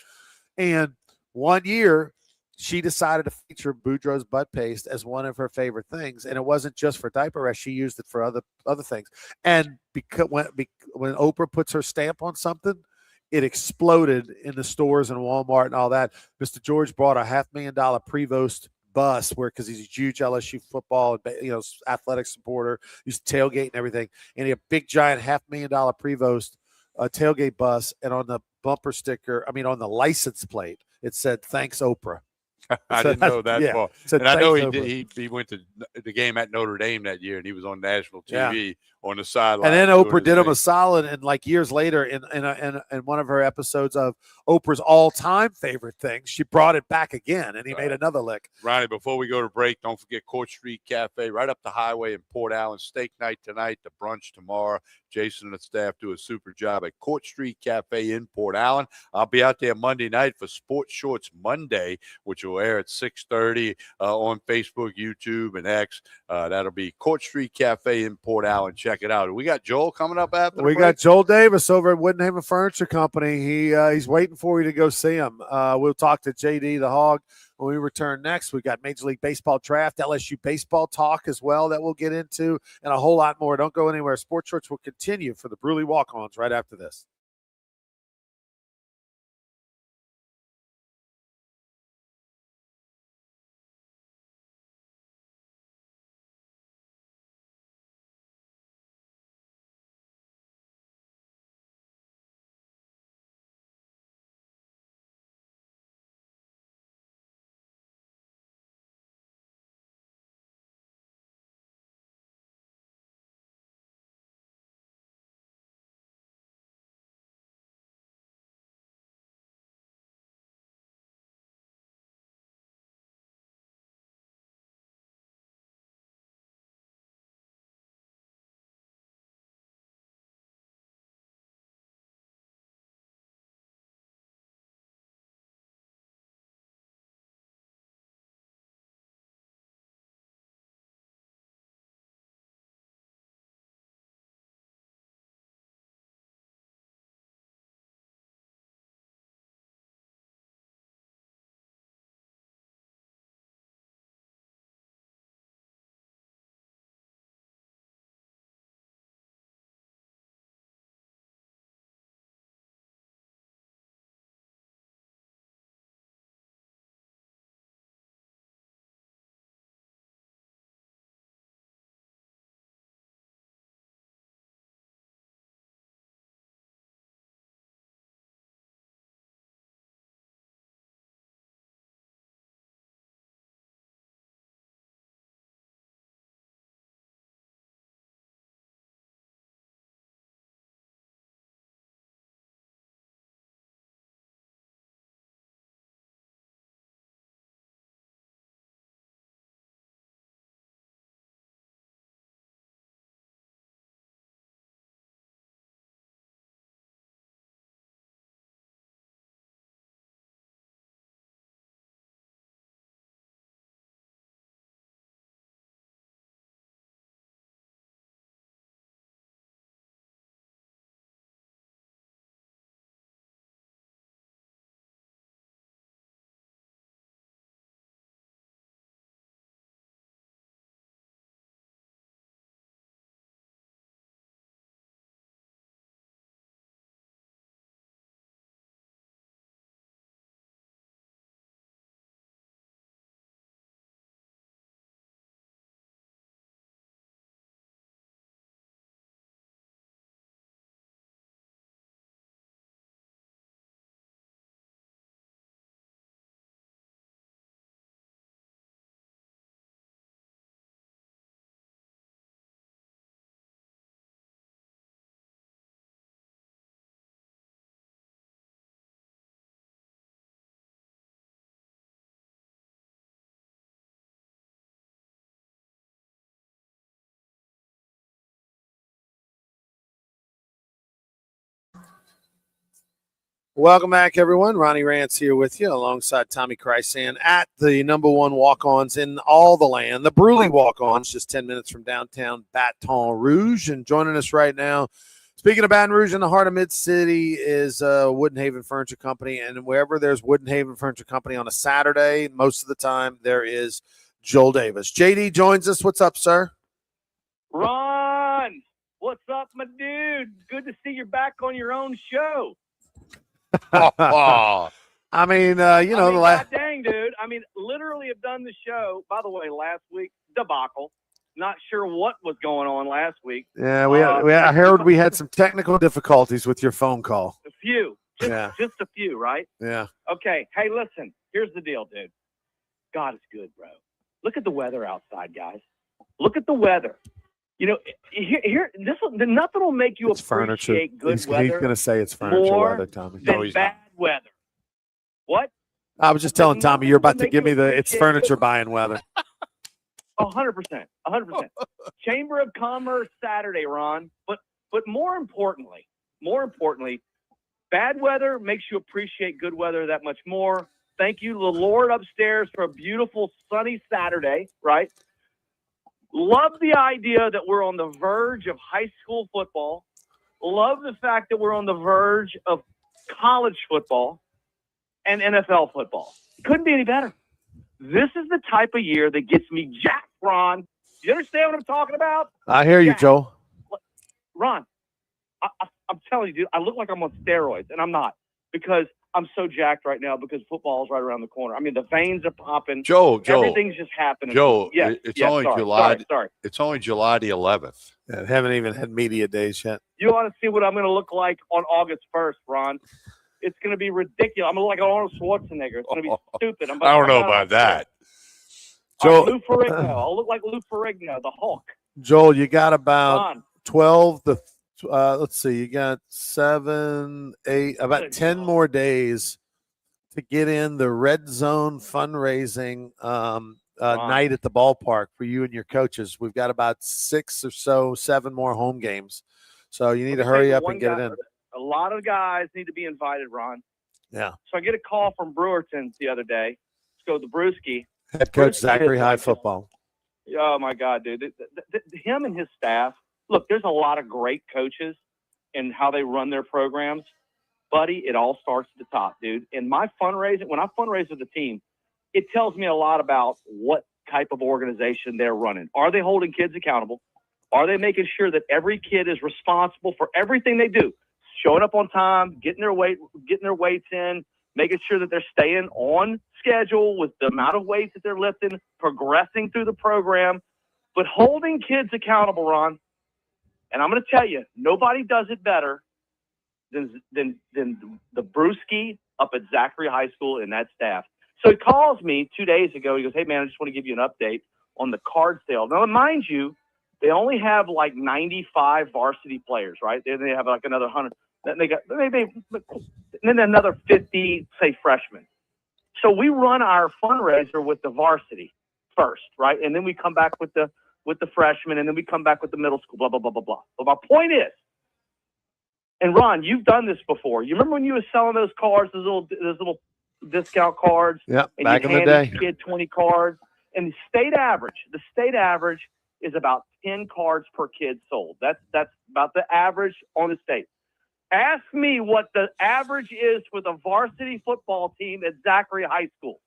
A: And one year she decided to feature Boudreaux's butt paste as one of her favorite things. And it wasn't just for diaper rash. She used it for other things. And because when Oprah puts her stamp on something, it exploded in the stores and Walmart and all that. Mr. George bought a $500,000 Prevost bus because he's a huge LSU football and athletic supporter. He's tailgate and everything, and he had a big giant $500,000 Prevost tailgate bus, and on the bumper sticker, on the license plate, it said "Thanks Oprah."
B: I didn't know that part.
A: And
B: I know he went to the game at Notre Dame that year, and he was on national TV on the sideline.
A: And then Oprah did him a solid, and like years later, in one of her episodes of Oprah's all-time favorite things, she brought it back again, and he made another lick.
B: Ronnie, before we go to break, don't forget Court Street Cafe right up the highway in Port Allen. Steak night tonight, the brunch tomorrow. Jason and the staff do a super job at Court Street Cafe in Port Allen. I'll be out there Monday night for Sports Shorts Monday, which will air at 6:30 on Facebook, YouTube, and X. That'll be Court Street Cafe in Port Allen. Check it out. We got Joel coming up after.
A: We got Joel Davis over at Woodenhaven Furniture Company. He's waiting for you to go see him. We'll talk to JD the Hog when we return next. We got Major League Baseball draft, LSU baseball talk as well that we'll get into, and a whole lot more. Don't go anywhere. Sports Shorts will continue for the Bruley Walk-Ons right after this. Welcome back, everyone. Ronnie Rantz here with you alongside Tommy Krysan at the number one walk-ons in all the land, the Bruley walk-ons, just 10 minutes from downtown Baton Rouge. And joining us right now, speaking of Baton Rouge, in the heart of Mid-City is Woodenhaven Furniture Company. And wherever there's Woodenhaven Furniture Company on a Saturday, most of the time there is Joel Davis. JD joins us. What's up, sir?
M: Ron, what's up, my dude? Good to see you're back on your own show.
A: I mean, the last.
M: God dang, dude. I mean, literally have done the show. By the way, last week, debacle. Not sure what was going on last week.
A: Yeah, I heard we had some technical difficulties with your phone call.
M: A few. Just a few, right?
A: Yeah.
M: Okay. Hey, listen. Here's the deal, dude. God is good, bro. Look at the weather outside, guys. Look at the weather. You know, nothing will make you appreciate good weather.
A: He's going to say it's furniture weather, Tommy.
M: No, he's bad weather. What?
A: I was just telling Tommy you're about to give me it's furniture buying weather.
M: 100%. 100%. Chamber of Commerce Saturday, Ron. But more importantly, bad weather makes you appreciate good weather that much more. Thank you, the Lord upstairs, for a beautiful sunny Saturday, right? Love the idea that we're on the verge of high school football. Love the fact that we're on the verge of college football and NFL football. Couldn't be any better. This is the type of year that gets me jacked, Ron. You understand what I'm talking about?
A: I hear you, Joel.
M: Ron, I'm telling you, dude, I look like I'm on steroids, and I'm not, because I'm so jacked right now because football is right around the corner. I mean, the veins are popping.
B: Joe,
M: everything's just happening.
B: Joe,
M: yes,
B: only July.
M: Sorry.
B: It's only July the 11th.
A: Yeah, haven't even had media days yet.
M: You want to see what I'm going to look like on August 1st, Ron? It's going to be ridiculous. I'm going to look like Arnold Schwarzenegger. It's going to be stupid.
B: I don't know about that.
A: Joel,
M: Lou Ferrigno. I'll look like Lou Ferrigno, the Hulk.
A: Joel, you got about
M: Ron.
A: 12 to let's see, you got 7, 8, about 10 more days to get in the Red Zone fundraising night at the ballpark for you and your coaches. We've got about 7 more home games. So you need to hurry up and get it in.
M: A lot of guys need to be invited, Ron.
A: Yeah.
M: So I get a call from Brewerton the other day. Let's go to the Brewski.
A: Head coach Zachary High football.
M: Oh, my God, dude. Him and his staff. Look, there's a lot of great coaches in how they run their programs. Buddy, it all starts at the top, dude. And my fundraising, when I fundraise with the team, it tells me a lot about what type of organization they're running. Are they holding kids accountable? Are they making sure that every kid is responsible for everything they do? Showing up on time, getting their weights in, making sure that they're staying on schedule with the amount of weights that they're lifting, progressing through the program, but holding kids accountable, Ron. And I'm going to tell you, nobody does it better than the Brewski up at Zachary High School and that staff. So he calls me 2 days ago. He goes, "Hey, man, I just want to give you an update on the card sale." Now, mind you, they only have like 95 varsity players, right? They have like another 100. Then they got then another 50, say, freshmen. So we run our fundraiser with the varsity first, right? And then we come back with the freshmen, and then we come back with the middle school, blah, blah, blah, blah, blah. But my point is, and Ron, you've done this before. You remember when you were selling those cards, those little discount cards?
A: Yeah,
M: and
A: back
M: you
A: in the day.
M: handed kid 20 cards. And the state average is about 10 cards per kid sold. That's about the average on the state. Ask me what the average is for the varsity football team at Zachary High School.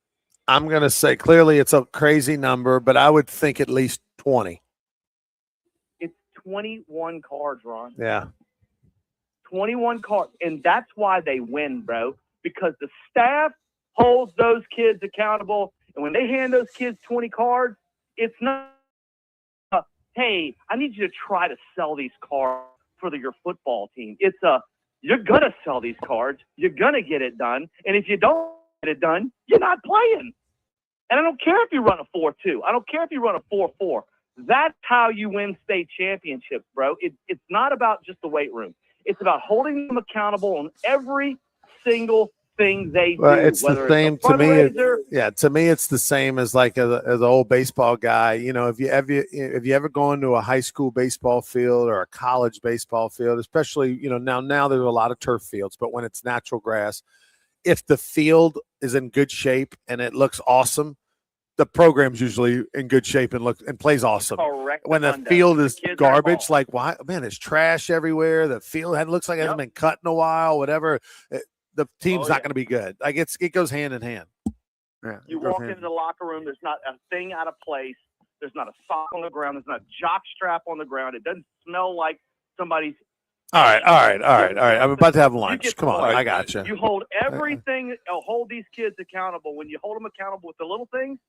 A: I'm going to say clearly it's a crazy number, but I would think at least 20.
M: It's 21 cards, Ron.
A: Yeah.
M: 21 cards. And that's why they win, bro, because the staff holds those kids accountable. And when they hand those kids 20 cards, it's not, hey, I need you to try to sell these cards for your football team. It's you're going to sell these cards. You're going to get it done. And if you don't get it done, you're not playing. And I don't care if you run a 4-2. I don't care if you run a 4-4. That's how you win state championships, bro. It's not about just the weight room. It's about holding them accountable on every single everything they
A: Well,
M: do.
A: it's the
M: whether
A: same
M: it's a
A: to me.
M: fundraiser,
A: To me, it's the same as like as an old baseball guy. You know, if you ever gone to a high school baseball field or a college baseball field, especially now there's a lot of turf fields, but when it's natural grass, if the field is in good shape and it looks awesome, the program's usually in good shape and plays awesome.
M: correct.
A: When the
M: Hundo.
A: field is
M: kids are
A: garbage,
M: involved.
A: like why, man, there's trash everywhere. The field looks like it hasn't been cut in a while. Whatever, the team's not going to be good. Like it goes hand in hand. Yeah,
M: You walk into the locker room, there's not a thing out of place. There's not a sock on the ground. There's not a jock strap on the ground. It doesn't smell like somebody's.
A: All right. I'm about to have lunch. Come on, I got you.
M: You hold everything. Hold these kids accountable. When you hold them accountable with the little things,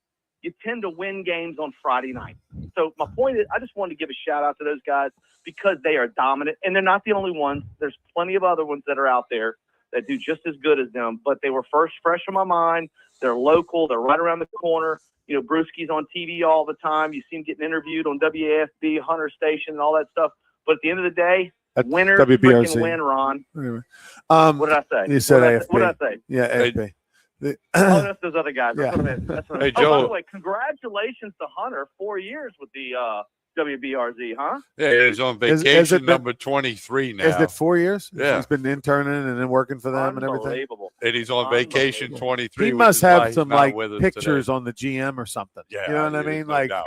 M: you tend to win games on Friday night. So my point is, I just wanted to give a shout out to those guys because they are dominant, and they're not the only ones. There's plenty of other ones that are out there that do just as good as them. But they were fresh in my mind. They're local. They're right around the corner. You know, Brewski's on TV all the time. You see him getting interviewed on WAFB, Hunter Station, and all that stuff. But at the end of the day, winners freaking win, Ron.
A: Anyway.
M: What did I say?
A: You said AFB.
M: What did I say?
A: Yeah, AFB.
M: That's those other guys.
A: Yeah.
M: That's what I meant.
B: Hey, Joe.
M: By the way, congratulations to Hunter. 4 years with the WBRZ, huh?
B: Yeah, he's on vacation number 23 now.
A: Is it 4 years?
B: Yeah.
A: He's been interning and then working for them and everything.
M: Unbelievable.
B: And he's on vacation 23.
A: He
B: which
A: must
B: is why
A: have
B: he's
A: some
B: not
A: like
B: with us
A: pictures
B: today.
A: on the GM or something.
B: Yeah,
A: you know what I
B: there's
A: mean?
B: no
A: Like
B: doubt.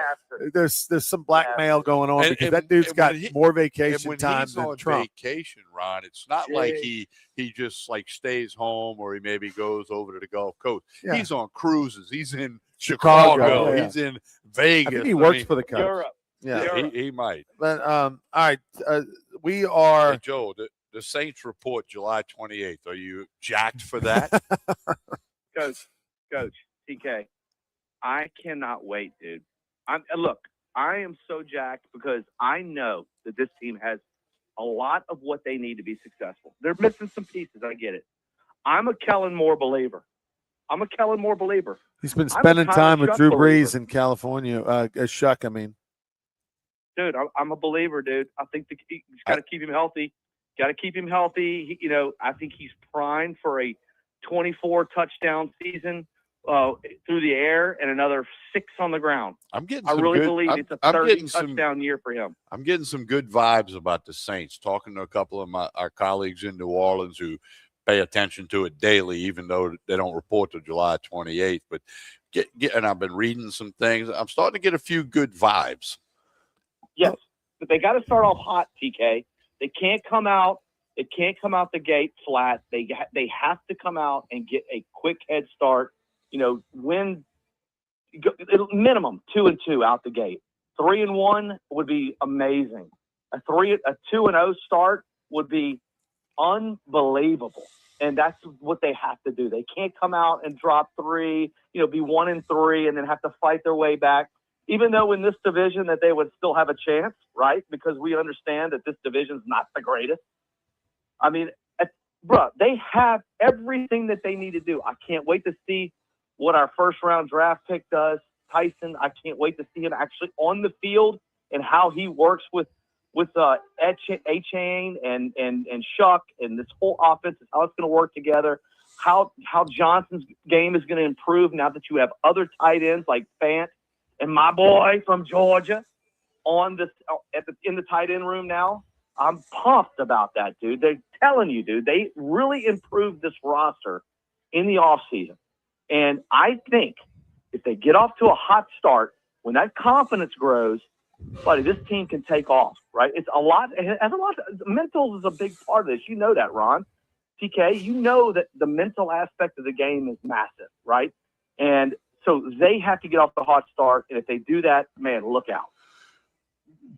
A: there's some blackmail going on because that dude's got more vacation time
B: he's
A: than
B: on
A: Trump.
B: vacation, Ron, it's not like he just like stays home or he maybe goes over to the Gulf Coast.
A: Yeah.
B: He's on cruises. He's in Chicago.
A: Yeah.
B: He's in Vegas.
A: I think he works for the Cubs.
M: Europe.
A: Yeah,
B: he might.
A: But all right, we are.
B: Hey, Joe, the Saints report July 28th. Are you jacked for that?
M: Coach, TK, I cannot wait, dude. Look, I am so jacked because I know that this team has a lot of what they need to be successful. They're missing some pieces. I get it. I'm a Kellen Moore believer.
A: He's been spending time with
M: Shuck
A: Drew
M: believer.
A: Brees in California. Shuck, I mean.
M: Dude, I'm a believer, dude. I think you got to keep him healthy. I think he's primed for a 24 touchdown season through the air and another 6 on the ground.
B: I
M: really believe it's a 30 touchdown year for him.
B: I'm getting some good vibes about the Saints. Talking to a couple of our colleagues in New Orleans who pay attention to it daily, even though they don't report till July 28th. But and I've been reading some things. I'm starting to get a few good vibes.
M: Yes, but they got to start off hot, TK. They can't come out. The gate flat. They have to come out and get a quick head start. Win minimum 2-2 out the gate. 3-1 would be amazing. A 2-0 start would be unbelievable. And that's what they have to do. They can't come out and drop 3, be 1-3 and then have to fight their way back. Even though in this division that they would still have a chance, right? Because we understand that this division's not the greatest. I mean, bro, they have everything that they need to do. I can't wait to see what our first round draft pick does. Tyson, I can't wait to see him actually on the field and how he works with A-Chain and Shuck and this whole offense, how it's going to work together. How Johnson's game is going to improve now that you have other tight ends like Fant and my boy from Georgia in the tight end room now. I'm pumped about that, dude. They're telling you, dude, they really improved this roster in the offseason. And I think if they get off to a hot start, when that confidence grows, buddy, this team can take off, right? It has a lot. Mental is a big part of this. You know that, Ron. TK, you know that the mental aspect of the game is massive, right? And so they have to get off the hot start. And if they do that, man, look out.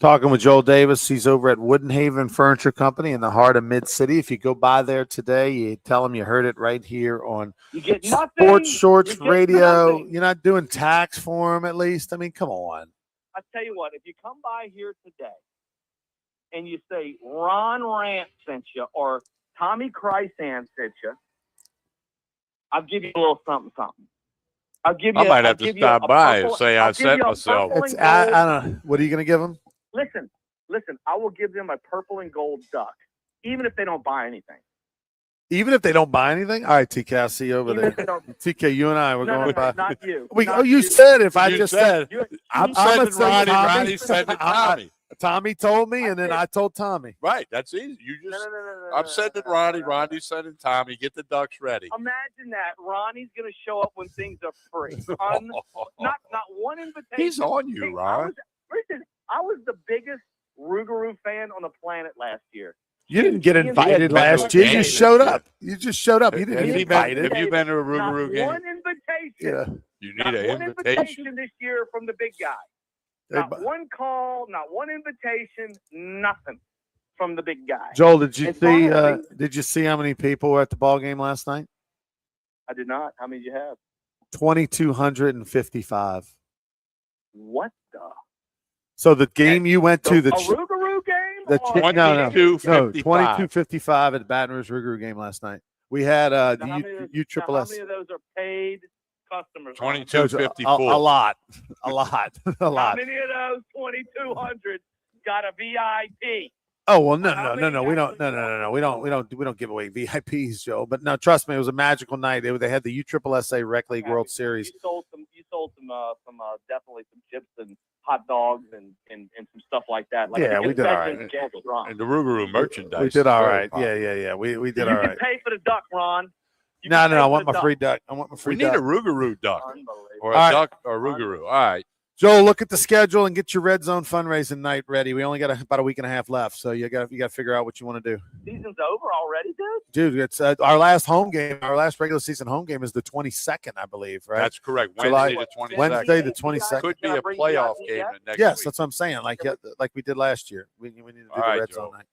A: Talking with Joel Davis. He's over at Woodenhaven Furniture Company in the heart of Mid-City. If you go by there today, you tell them you heard it right here on
M: you get
A: Sports Shorts Radio.
M: Nothing.
A: You're not doing tax for them, at least. I mean, come on.
M: I tell you what, if you come by here today and you say Ron Rantz sent you or Tommy Krysan sent you, I'll give you a little something. I might
B: have to stop by and say I sent myself.
A: I don't know. What are you going to give them?
M: Listen. I will give them a purple and gold duck, even if they don't buy anything.
A: Even if they don't buy anything? All right, TK, I'll see you over
M: Even
A: there.
M: if they don't-
A: TK, you and I, we're
M: No,
A: going by.
M: not you.
A: You said if I
B: You
A: just
B: said-
A: said.
B: You
A: I'm
B: said
A: going
B: it,
A: to say
B: Ronnie.
A: Tommy.
B: Ronnie said it, Tommy.
A: Tommy told me, and then I told Tommy.
B: Right. That's easy. You just.
M: No,
B: I'm sending Ronnie. Ronnie's sending Tommy. Get the ducks ready.
M: Imagine that. Ronnie's going to show up when things are free. Not one invitation.
B: He's on you,
M: Hey,
B: Ron.
M: I was the biggest Rougarou fan on the planet last year.
A: You didn't get
M: Me and
A: invited
B: been to
A: last
B: a
A: year. You
B: game
A: just
B: this
A: showed
B: year.
A: up. You just showed up. You didn't get invited.
B: Have you been to a Rougarou game?
M: One invitation.
A: Yeah.
B: You need
M: Not
B: an
M: one
B: invitation.
M: invitation this year from the big guy. Not one call, not one invitation, nothing from the big guy.
A: Joel, did you
M: And
A: see?
M: finally-
A: Did you see how many people were at the ball game last night?
M: I did not. How many did you have?
A: 2,255.
M: What the?
A: So the game you went to,
M: A Rougarou game?
A: the
M: or-
A: no,
B: 2255.
A: 2255 at the Baton Rouge Rougarou game last night. We had
M: Now,
A: the
M: how many of those-
A: U
M: now,
A: Triple
M: how
A: S.
M: many of those are paid customers?
B: 2254.
A: A lot, a lot, a
M: How
A: lot.
M: many of those 2,200 got a VIP?
A: Oh well, no,
M: How
A: no, no,
M: many
A: no. We don't, no. We don't give away VIPs, Joe. But no, trust me, it was a magical night. They had the USSSA Rec League World Series.
M: You sold some definitely some chips and hot dogs and some stuff like that. Like
A: Yeah,
M: you
A: we
M: can
A: did all
M: bet
A: right.
M: you can get drunk.
B: And the Rougarou merchandise.
A: We did all
B: is very
A: right.
B: popular.
A: Yeah. We did
M: You
A: all
M: can
A: right.
M: pay for the duck, Ron. You
A: No.
M: can pay
A: I
M: for
A: want
M: the
A: my free duck. I want my
B: We
A: free
B: need
A: duck.
B: a Rougarou duck.
M: Unbelievable.
B: Or a
A: All right.
B: duck or Rougarou. All right.
A: Joel, look at the schedule and get your red zone fundraising night ready. We only got about a week and a half left, so you got to figure out what you want to do.
M: Season's over already, dude.
A: Dude, it's our last home game. Our last regular season home game is the 22nd, I believe. Right?
B: That's correct.
A: July-
B: Wednesday the 22nd.
A: Wednesday the 22nd.
B: Could be a playoff game the next
A: Yes,
B: week.
A: that's what I'm saying. Like we did last year. We need to do
B: All right,
A: the red
B: Joel.
A: zone night.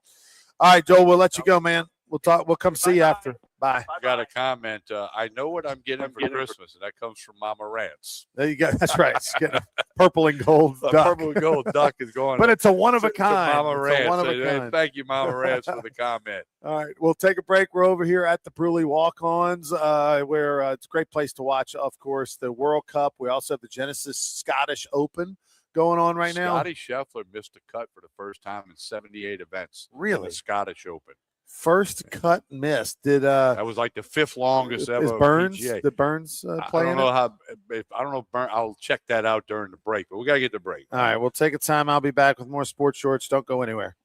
A: All right, Joel. We'll let you go, man. We'll talk. We'll come see you after. Bye.
B: I got a comment. I know what I'm getting for Christmas, and that comes from Mama Rantz.
A: There you go. That's right. It's getting a purple and gold
B: The
A: duck.
B: purple and gold duck is going.
A: But it's a one of a
B: to
A: kind.
B: Mama
A: It's a
B: Rantz.
A: one of a
B: Hey,
A: kind.
B: thank you, Mama Rantz, for the comment.
A: All right, we'll take a break. We're over here at the Bruley Walk-Ons, where it's a great place to watch, of course, the World Cup. We also have the Genesis Scottish Open going on right now.
B: Scotty Scheffler missed a cut for the first time in 78 events. in
A: Really?
B: the Scottish Open.
A: First cut missed. Did
B: That was like the fifth longest ever.
A: is Burns?
B: PGA.
A: Did Burns
B: I
A: play
B: don't
A: in
B: know
A: it?
B: how. If I don't know, Burn. I'll check that out during the break. But we gotta get the break.
A: All right, we'll take a time. I'll be back with more sports shorts. Don't go anywhere.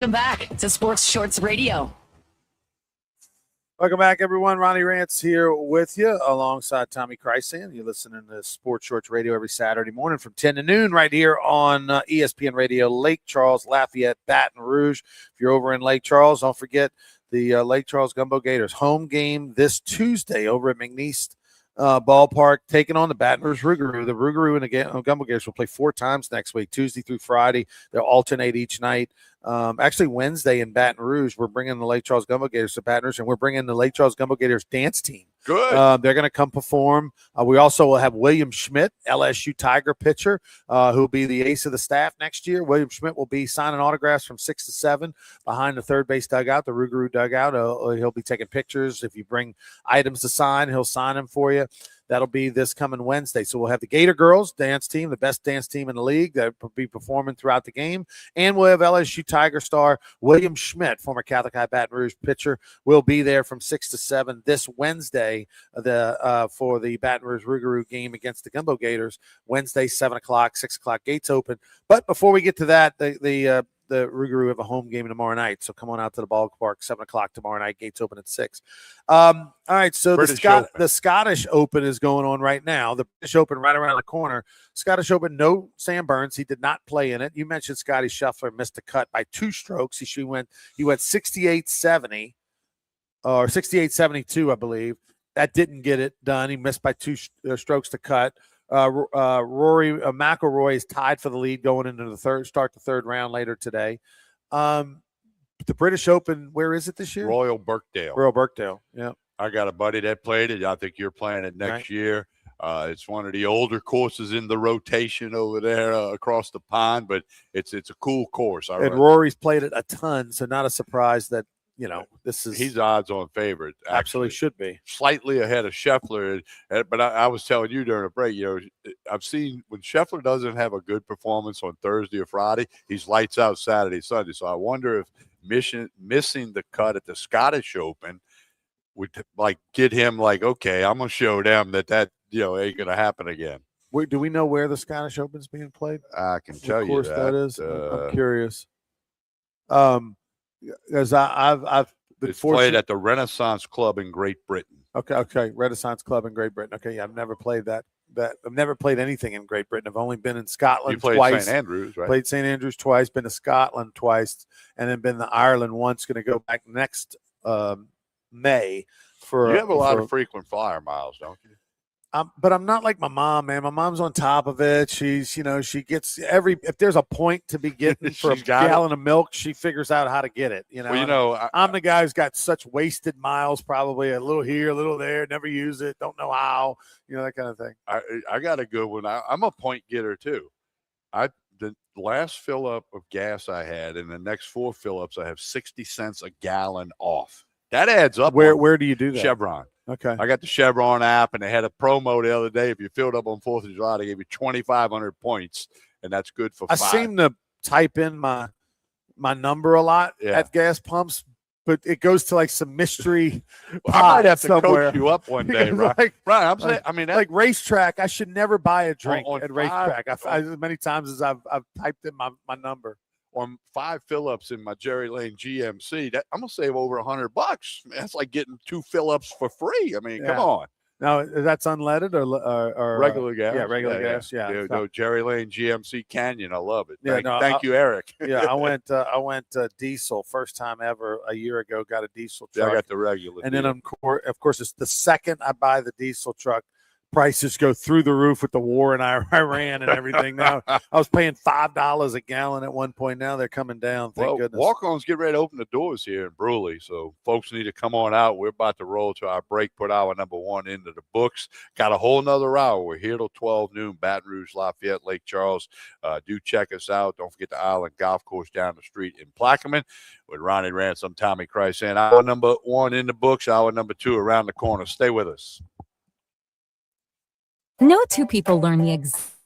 L: Welcome back to Sports Shorts Radio.
A: Welcome back, everyone. Ronnie Rantz here with you alongside Tommy Krysan. You're listening to Sports Shorts Radio every Saturday morning from 10 to noon right here on ESPN Radio, Lake Charles, Lafayette, Baton Rouge. If you're over in Lake Charles, don't forget the Lake Charles Gumbo Gators home game this Tuesday over at McNeese Ballpark, taking on the Baton Rouge Rougarou. The Rougarou and the Gumbo Gators will play 4 times next week, Tuesday through Friday. They'll alternate each night. Actually, Wednesday in Baton Rouge, we're bringing the Lake Charles Gumbo Gators to Baton Rouge, and we're bringing the Lake Charles Gumbo Gators dance team.
B: Good.
A: They're going to come perform. We also will have William Schmidt, LSU Tiger pitcher, who will be the ace of the staff next year. William Schmidt will be signing autographs from 6 to 7 behind the third base dugout, the Rougarou dugout. He'll be taking pictures. If you bring items to sign, he'll sign them for you. That'll be this coming Wednesday. So we'll have the Gator Girls dance team, the best dance team in the league, that will be performing throughout the game. And we'll have LSU Tiger star William Schmidt, former Catholic High Baton Rouge pitcher, will be there from 6 to 7 this Wednesday for the Baton Rouge Rougarou game against the Gumbo Gators. Wednesday, 7 o'clock, 6 o'clock, gates open. But before we get to that, the Rougarou have a home game tomorrow night. So come on out to the ballpark, 7 o'clock tomorrow night. Gates open at 6. All right, so the Scottish Open is going on right now. The British Open right around the corner. Scottish Open, no Sam Burns. He did not play in it. You mentioned Scotty Scheffler missed a cut by 2 strokes. He went 68-70 or 68-72, I believe. That didn't get it done. He missed by 2 strokes to cut. Rory McIlroy is tied for the lead going into the third round later today. The British Open, where is it this year?
B: Royal Birkdale.
A: Royal Birkdale, yeah.
B: I got a buddy that played it. I think you're playing it next year. It's one of the older courses in the rotation over there across the pond, but it's a cool course.
A: Rory's played it a ton, so not a surprise that he's
B: odds-on favorite.
A: Absolutely should be
B: slightly ahead of Scheffler. But I was telling you during the break, I've seen when Scheffler doesn't have a good performance on Thursday or Friday, he's lights out Saturday, Sunday. So I wonder if missing the cut at the Scottish Open would get him okay, I'm gonna show them that ain't gonna happen again.
A: Do we know where the Scottish Open's being played?
B: I can tell you
A: that is. I'm curious. Because I've been
B: played at the Renaissance Club in Great Britain.
A: Okay, Renaissance Club in Great Britain. Okay, yeah, I've never played that. I've never played anything in Great Britain. I've only been in Scotland
B: twice. You played St. Andrews, right?
A: Played St. Andrews twice, been to Scotland twice, and then been to Ireland once. Going to go back next May for.
B: You have a lot of frequent flyer miles, don't you?
A: But I'm not like my mom, man. My mom's on top of it. She's, she gets if there's a point to be getting for a gallon of milk, she figures out how to get it.
B: Well,
A: I'm the guy who's got such wasted miles, probably a little here, a little there, never use it, don't know how, that kind of thing.
B: I got a good one. I'm a point getter too. The last fill up of gas I had, and the next 4 fill ups, I have 60 cents a gallon off. That adds up.
A: Where do you do that?
B: Chevron.
A: Okay.
B: I got the Chevron app, and they had a promo the other day. If you filled up on 4th of July, they gave you 2,500 points, and that's good for 5.
A: I seem to type in my number a lot at gas pumps, but it goes to some mystery.
B: I might have to
A: somewhere.
B: coach you up one day, right? Right. I'm saying,
A: like racetrack. I should never buy a drink
B: on
A: at racetrack. As many times as I've typed in my number.
B: On 5 fill-ups in my Jerry Lane GMC, I'm gonna save over $100. Man, that's like getting 2 fill-ups for free. I mean, come on.
A: Now that's unleaded or
B: regular gas?
A: Yeah, regular gas. Yeah.
B: No, Jerry Lane GMC Canyon. I love it.
A: Yeah,
B: thank you, Eric.
A: Yeah, I went diesel first time ever a year ago. Got a diesel truck.
B: Yeah, I got the regular.
A: And then of course, it's the second I buy the diesel truck, prices go through the roof with the war in Iran and everything. Now I was paying $5 a gallon at one point. Now they're coming down. Thank goodness.
B: Walk-ons get ready to open the doors here in Bruley, so folks need to come on out. We're about to roll to our break, put hour number 1 into the books. Got a whole nother hour. We're here till 12 noon, Baton Rouge, Lafayette, Lake Charles. Do check us out. Don't forget the Island Golf Course down the street in Plaquemine. With Ronnie Rantz, I'm Tommy Krysan. Hour number 1 in the books. Hour number 2 around the corner. Stay with us.
N: No 2 people learn the exact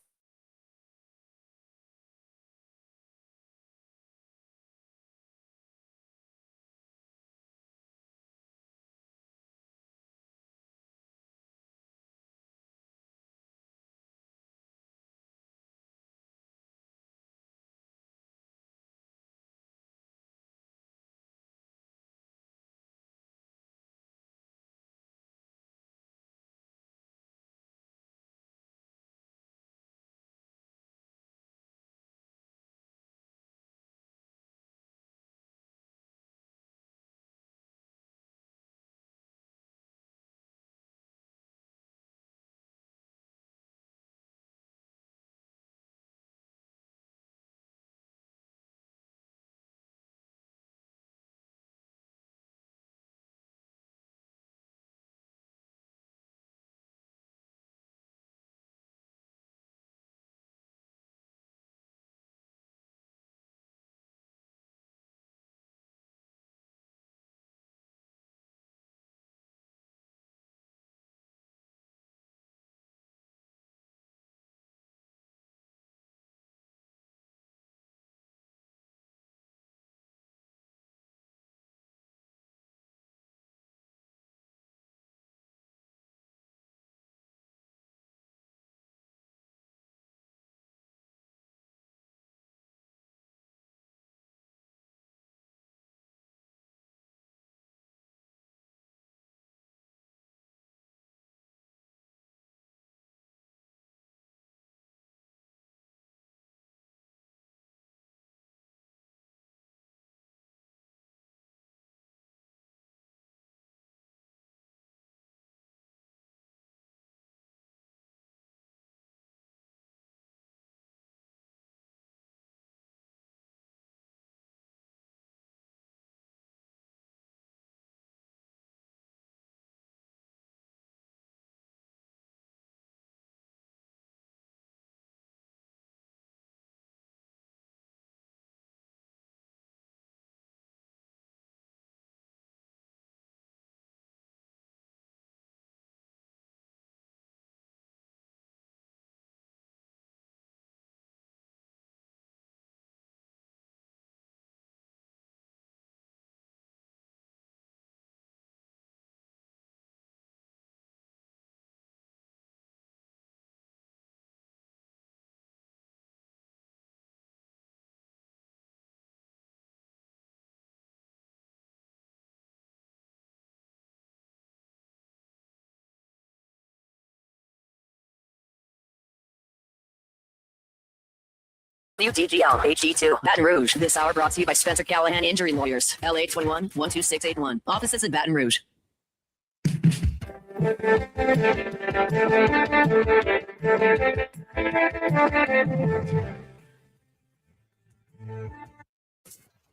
L: WTGL HD2, Baton Rouge. This hour brought to you by Spencer Callahan Injury Lawyers. LA 21-12681. Offices in Baton Rouge.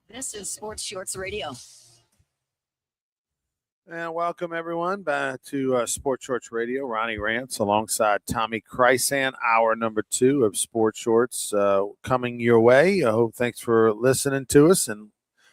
L: This is Sports Shorts Radio.
A: And welcome everyone back to Sports Shorts Radio. Ronnie Rantz alongside Tommy Krysan, hour number 2 of Sports Shorts coming your way. Thanks for listening to us. And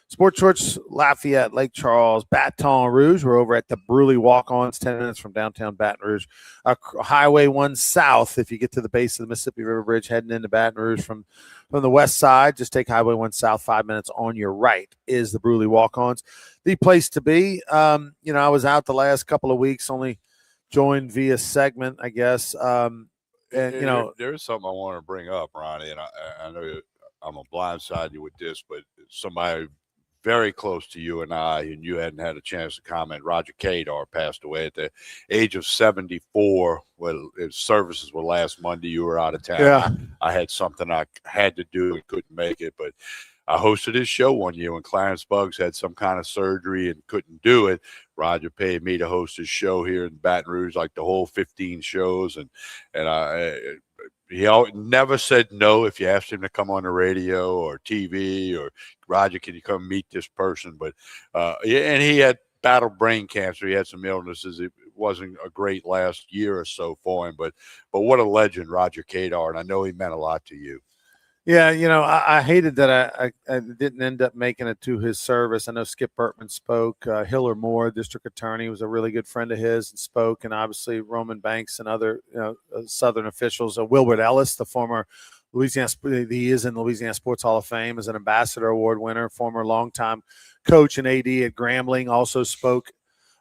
A: Sports Shorts, Lafayette, Lake Charles, Baton, Rouge. We're over at the Bruley Walk-Ons, 10 minutes from downtown Baton Rouge. Highway 1 South, if you get to the base of the Mississippi River Bridge, heading into Baton Rouge from the west side, just take Highway 1 South, 5 minutes on your right is the Bruley Walk-Ons. The place to be. I was out the last couple of weeks, only joined via segment, I guess. And,
B: there's something I want to bring up, Ronnie, and I know I'm going to blindside you with this, but somebody very close to you and I, and you hadn't had a chance to comment. Roger Kadar passed away at the age of 74. Well, his services were last Monday. You were out of town.
A: Yeah.
B: I had something I had to do and couldn't make it, but I hosted his show one year when Clarence Buggs had some kind of surgery and couldn't do it. Roger paid me to host his show here in Baton Rouge, like the whole 15 shows, and he never said no if you asked him to come on the radio or TV or Roger, can you come meet this person? But and he had battled brain cancer. He had some illnesses. It wasn't a great last year or so for him, but what a legend, Roger Kadar, and I know he meant a lot to you.
A: Yeah, I hated that I didn't end up making it to his service. I know Skip Burtman spoke. Hiller Moore, district attorney, was a really good friend of his and spoke. And obviously Roman Banks and other Southern officials. Wilbert Ellis, the former Louisiana, he is in the Louisiana Sports Hall of Fame as an Ambassador Award winner, former longtime coach and AD at Grambling, also spoke.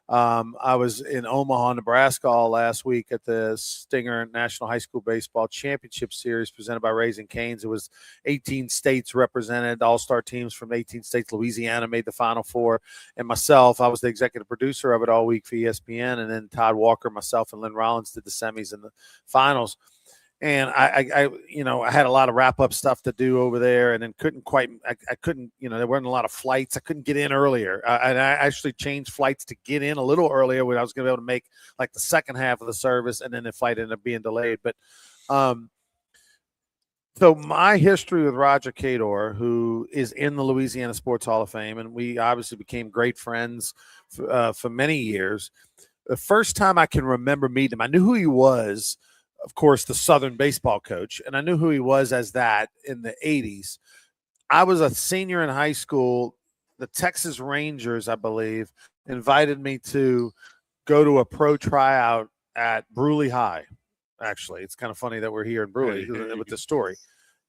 A: I was in Omaha, Nebraska all last week at the Stinger National High School Baseball Championship Series presented by Raising Cane's. It was 18 states represented, all-star teams from 18 states. Louisiana made the Final Four. And myself, I was the executive producer of it all week for ESPN. And then Todd Walker, myself, and Lynn Rollins did the semis and the finals. And I had a lot of wrap-up stuff to do over there, and then I couldn't, there weren't a lot of flights. I couldn't get in earlier. And I actually changed flights to get in a little earlier when I was going to be able to make like the second half of the service, and then the flight ended up being delayed. But so my history with Roger Kadar, who is in the Louisiana Sports Hall of Fame, and we obviously became great friends for many years. The first time I can remember meeting him, I knew who he was. Of course, the Southern baseball coach, and I knew who he was as that in the 80s. I was a senior in high school. The Texas Rangers, I believe, invited me to go to a pro tryout at Bruley High. Actually, it's kind of funny that we're here in Bruley with the story.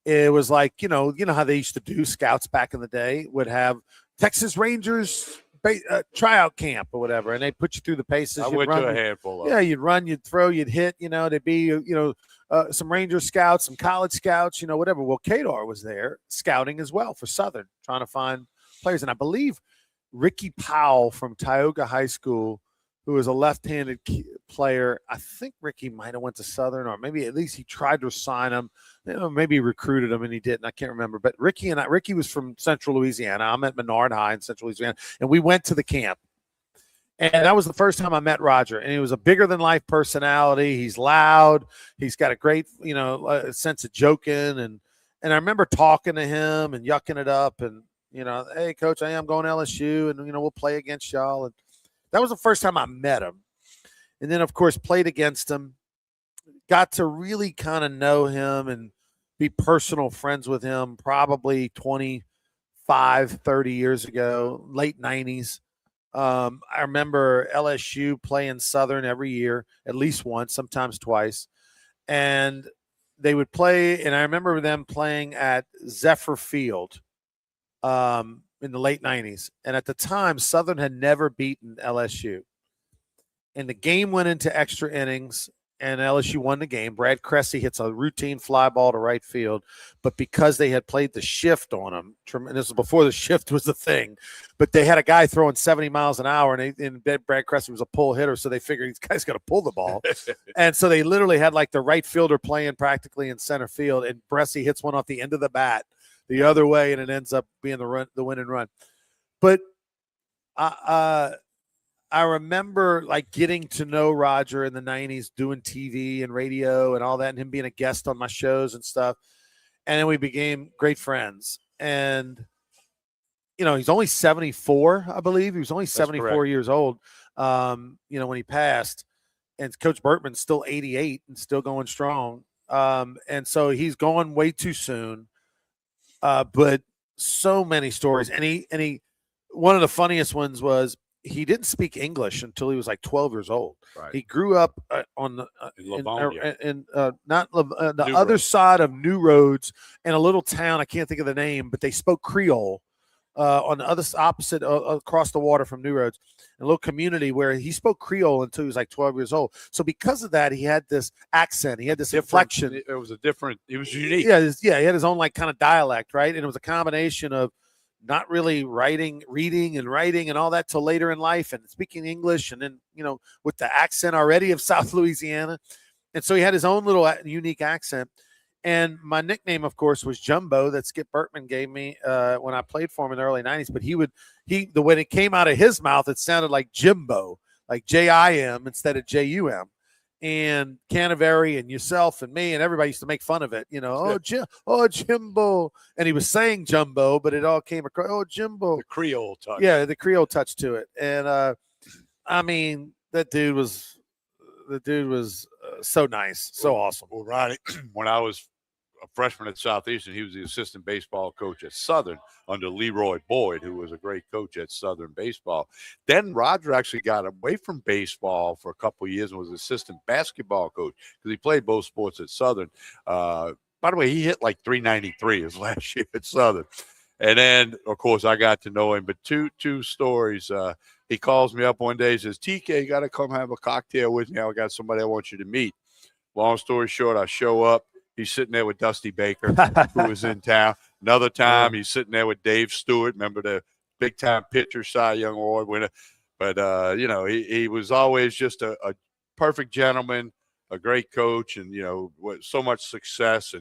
A: It was like, you know how they used to do scouts back in the day, would have Texas Rangers tryout camp or whatever, and they put you through the paces.
B: I went to a handful of.
A: Yeah, you'd run, you'd throw, you'd hit. There'd be some Ranger scouts, some college scouts, whatever. Well, Kadar was there scouting as well for Southern, trying to find players, and I believe Ricky Powell from Tioga High School, who was a left-handed player. I think Ricky might have went to Southern, or maybe at least he tried to sign him. Maybe he recruited him and he didn't. I can't remember. But Ricky was from Central Louisiana. I'm at Menard High in Central Louisiana, and we went to the camp. And that was the first time I met Roger. And he was a bigger-than-life personality. He's loud. He's got a great, sense of joking. And I remember talking to him and yucking it up. And, hey, Coach, I am going to LSU, and, we'll play against y'all. And that was the first time I met him. And then, of course, played against him. Got to really kind of know him and be personal friends with him probably 25, 30 years ago, late 90s. I remember LSU playing Southern every year, at least once, sometimes twice. And they would play, and I remember them playing at Zephyr Field in the late 90s. And at the time, Southern had never beaten LSU. And the game went into extra innings, and LSU won the game. Brad Cressy hits a routine fly ball to right field, but because they had played the shift on him, and this was before the shift was the thing, but they had a guy throwing 70 miles an hour, and Brad Cressy was a pull hitter, so they figured this guy's going to pull the ball. And so they literally had like the right fielder playing practically in center field, and Cressy hits one off the end of the bat the other way, and it ends up being the win and run. But I remember like getting to know Roger in the 90s, doing TV and radio and all that, and him being a guest on my shows and stuff. And then we became great friends. And, he's only 74, I believe. He was only 74 years old, when he passed. And Coach Bertman's still 88 and still going strong. And so he's going way too soon. But so many stories. And he one of the funniest ones was, he didn't speak English until he was like 12 years old.
B: Right.
A: He grew up on the
B: New
A: other
B: Road.
A: side of New Roads in a little town. I can't think of the name, but they spoke Creole on the opposite across the water from New Roads, a little community where he spoke Creole until he was like 12 years old. So because of that, he had this accent. He had this inflection.
B: It was he was unique.
A: Yeah, he had his own like kind of dialect, right? And it was a combination of not really reading and writing and all that till later in life, and speaking English, and then, with the accent already of South Louisiana. And so he had his own little unique accent. And my nickname, of course, was Jumbo that Skip Bertman gave me when I played for him in the early 90s. But when it came out of his mouth, it sounded like Jimbo, like Jim instead of Jum. And Canaveri and yourself and me and everybody used to make fun of it, Jimbo. And he was saying Jumbo, but it all came across, Jimbo.
B: The Creole touch.
A: Yeah, the Creole touch to it. And I mean, that dude was so nice, so awesome.
B: Well, Ronnie, when I was a freshman at Southeastern, he was the assistant baseball coach at Southern under Leroy Boyd, who was a great coach at Southern baseball. Then Roger actually got away from baseball for a couple of years and was assistant basketball coach because he played both sports at Southern. By the way, he hit like 393 his last year at Southern. And then, of course, I got to know him. But two stories. He calls me up one day and says, TK, you got to come have a cocktail with me. I got somebody I want you to meet. Long story short, I show up. He's sitting there with Dusty Baker, who was in town. Another time, he's sitting there with Dave Stewart. Remember the big-time pitcher, Cy Young Award winner. But, he was always just a perfect gentleman, a great coach, and, so much success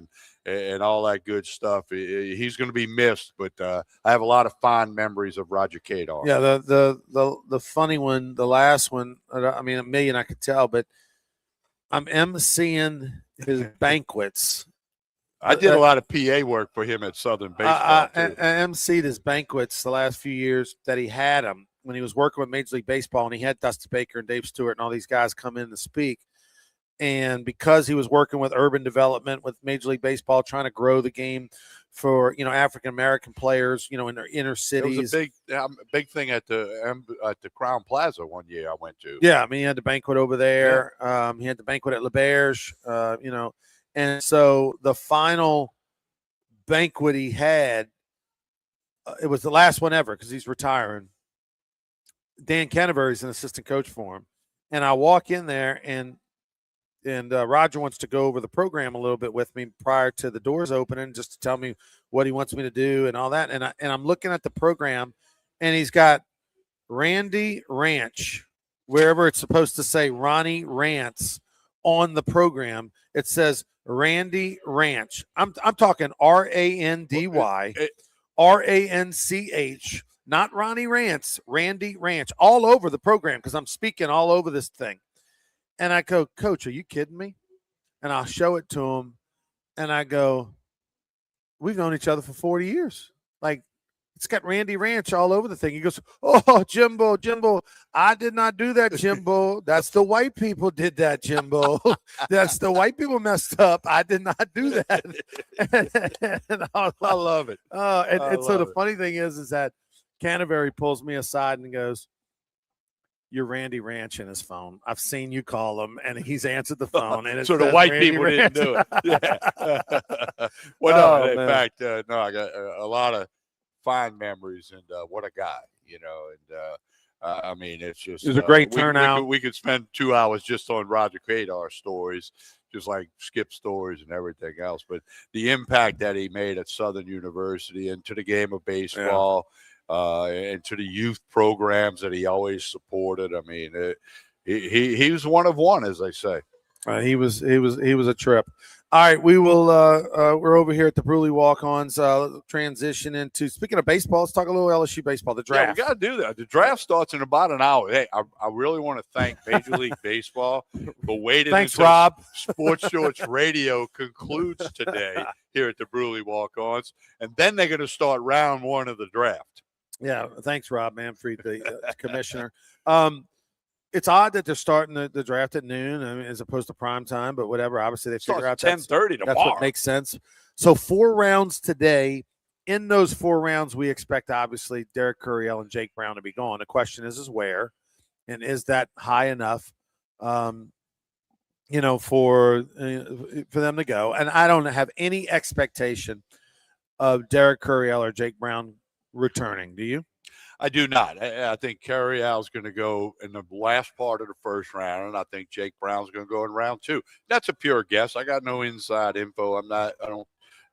B: and all that good stuff. He's going to be missed, but I have a lot of fond memories of Roger Kadar.
A: Yeah, the funny one, the last one, I mean, a million I could tell, but I'm emceeing his banquets.
B: I did a lot of PA work for him at Southern baseball.
A: I emceed his banquets the last few years that he had him when he was working with Major League Baseball, and he had Dusty Baker and Dave Stewart and all these guys come in to speak. And because he was working with urban development with Major League Baseball, trying to grow the game for, African-American players, in their inner cities.
B: It was a big thing at the Crown Plaza one year I went to.
A: Yeah, I mean, he had the banquet over there. Yeah. He had the banquet at LaBerge, And so the final banquet he had, it was the last one ever because he's retiring. Dan Canterbury is an assistant coach for him. And I walk in there, and Roger wants to go over the program a little bit with me prior to the doors opening, just to tell me what he wants me to do and all that. And I'm looking at the program, and he's got Randy Ranch, wherever it's supposed to say Ronnie Rantz on the program. It says Randy Ranch. I'm talking Randy Ranch, not Ronnie Rantz, Randy Ranch, all over the program because I'm speaking all over this thing. And I go, Coach, are you kidding me? And I'll show it to him. And I go, we've known each other for 40 years. Like, it's got Randy Ranch all over the thing. He goes, oh, Jimbo, I did not do that, Jimbo. That's the white people did that, Jimbo. That's the white people messed up. I did not do that. And I
B: love it.
A: And so the funny thing is that Canterbury pulls me aside and goes, you're Randy Ranch in his phone. I've seen you call him, and he's answered the phone. And
B: so the white people didn't do it. Yeah. Well, no, in fact, no, I got a lot of fond memories, and what a guy, I mean, it's just
A: it was a great
B: we
A: turnout.
B: We could spend 2 hours just on Roger Kadar stories, just like Skip stories and everything else. But the impact that he made at Southern University and to the game of baseball, and to the youth programs that he always supported. I mean, he was one of one, as they say.
A: He was a trip. All right, we will. We're over here at the Bruley Walk-Ons. Transition into, speaking of baseball, let's talk a little LSU baseball. The draft.
B: Yeah, we got to do that. The draft starts in about an hour. Hey, I really want to thank Major League Baseball for waiting.
A: Thanks,
B: until
A: Rob.
B: Sports Shorts Radio concludes today here at the Bruley Walk-Ons, and then they're going to start round one of the draft.
A: Yeah, thanks, Rob Manfred, the commissioner. It's odd that they're starting the draft at noon, I mean, as opposed to prime time, but whatever. Obviously, they figure out
B: 10:30 tomorrow.
A: That's what makes sense. So 4 rounds today. In those 4 rounds, we expect, obviously, Derek Curiel and Jake Brown to be gone. The question is where, and is that high enough, for them to go? And I don't have any expectation of Derek Curiel or Jake Brown returning. Do you?
B: I do not. I think Curiel's going to go in the last part of the first round, and I think Jake Brown's going to go in round 2. That's a pure guess. I got no inside info. I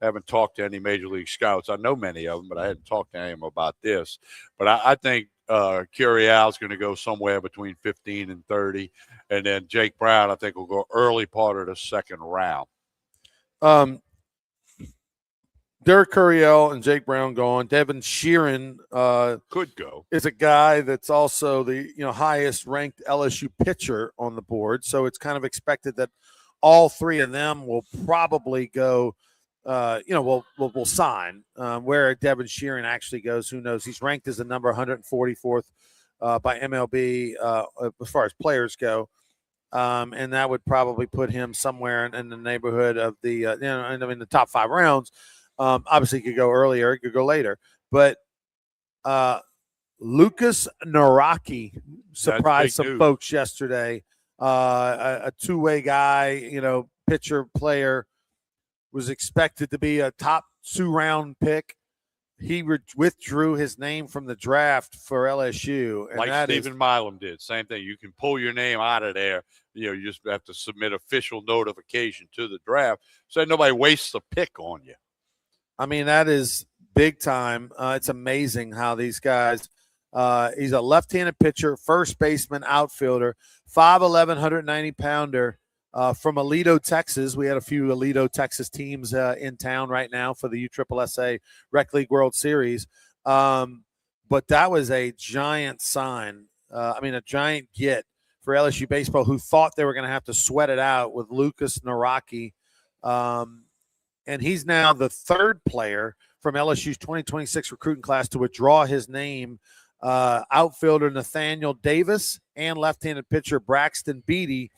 B: haven't talked to any major league scouts. I know many of them, but I hadn't talked to any of them about this. But I think Curiel's going to go somewhere between 15 and 30, and then Jake Brown, I think, will go early part of the second round.
A: Derek Curiel and Jake Brown gone. Devin Sheeran
B: could go.
A: Is a guy that's also the highest ranked LSU pitcher on the board. So it's kind of expected that all 3 of them will probably go. Will sign. Where Devin Sheeran actually goes, who knows? He's ranked as the number 144th by MLB as far as players go. And that would probably put him somewhere in the neighborhood of the the top 5 rounds. Obviously, he could go earlier, he could go later. But Lucas Naraki surprised some folks yesterday. A two-way guy, pitcher, player, was expected to be a top 2-round pick. He withdrew his name from the draft for LSU. And
B: like Stephen Milam did. Same thing. You can pull your name out of there. You just have to submit official notification to the draft so that nobody wastes a pick on you.
A: I mean, that is big time. It's amazing how these guys he's a left-handed pitcher, first baseman, outfielder, 5'11", 190-pounder from Aledo, Texas. We had a few Aledo, Texas teams in town right now for the USSSA Rec League World Series. But that was a giant sign. A giant get for LSU baseball, who thought they were going to have to sweat it out with Lucas Naraki. And he's now the 3rd player from LSU's 2026 recruiting class to withdraw his name. Outfielder Nathaniel Davis and left-handed pitcher Braxton Beatty,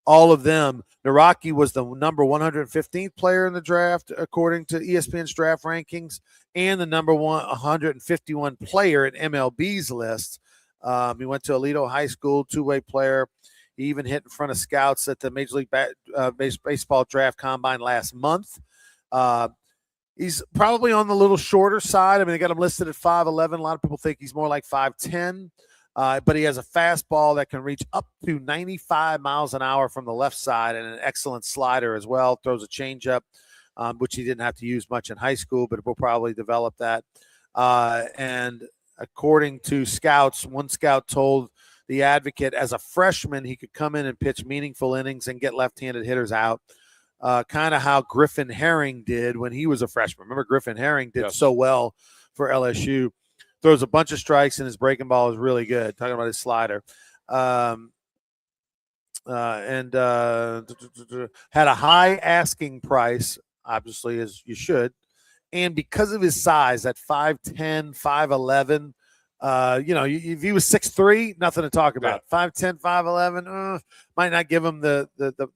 A: all of them. Naraki was the number 115th player in the draft, according to ESPN's draft rankings, and the number 151 player at MLB's list. He went to Aledo High School, 2-way player. He even hit in front of scouts at the Major League Baseball Draft Combine last month. He's probably on the little shorter side. I mean, they got him listed at 5'11". A lot of people think he's more like 5'10". But he has a fastball that can reach up to 95 miles an hour from the left side, and an excellent slider as well. Throws a changeup, which he didn't have to use much in high school, but we'll probably develop that. And according to scouts, one scout told the Advocate, as a freshman, he could come in and pitch meaningful innings and get left-handed hitters out, kind of how Griffin Herring did when he was a freshman. Remember, Griffin Herring did so well for LSU. Throws a bunch of strikes, and his breaking ball is really good. Talking about his slider. Had a high asking price, obviously, as you should. And because of his size, at 5'10", 5'11", if he was 6'3", nothing to talk about. 5'10", 5'11", might not give him the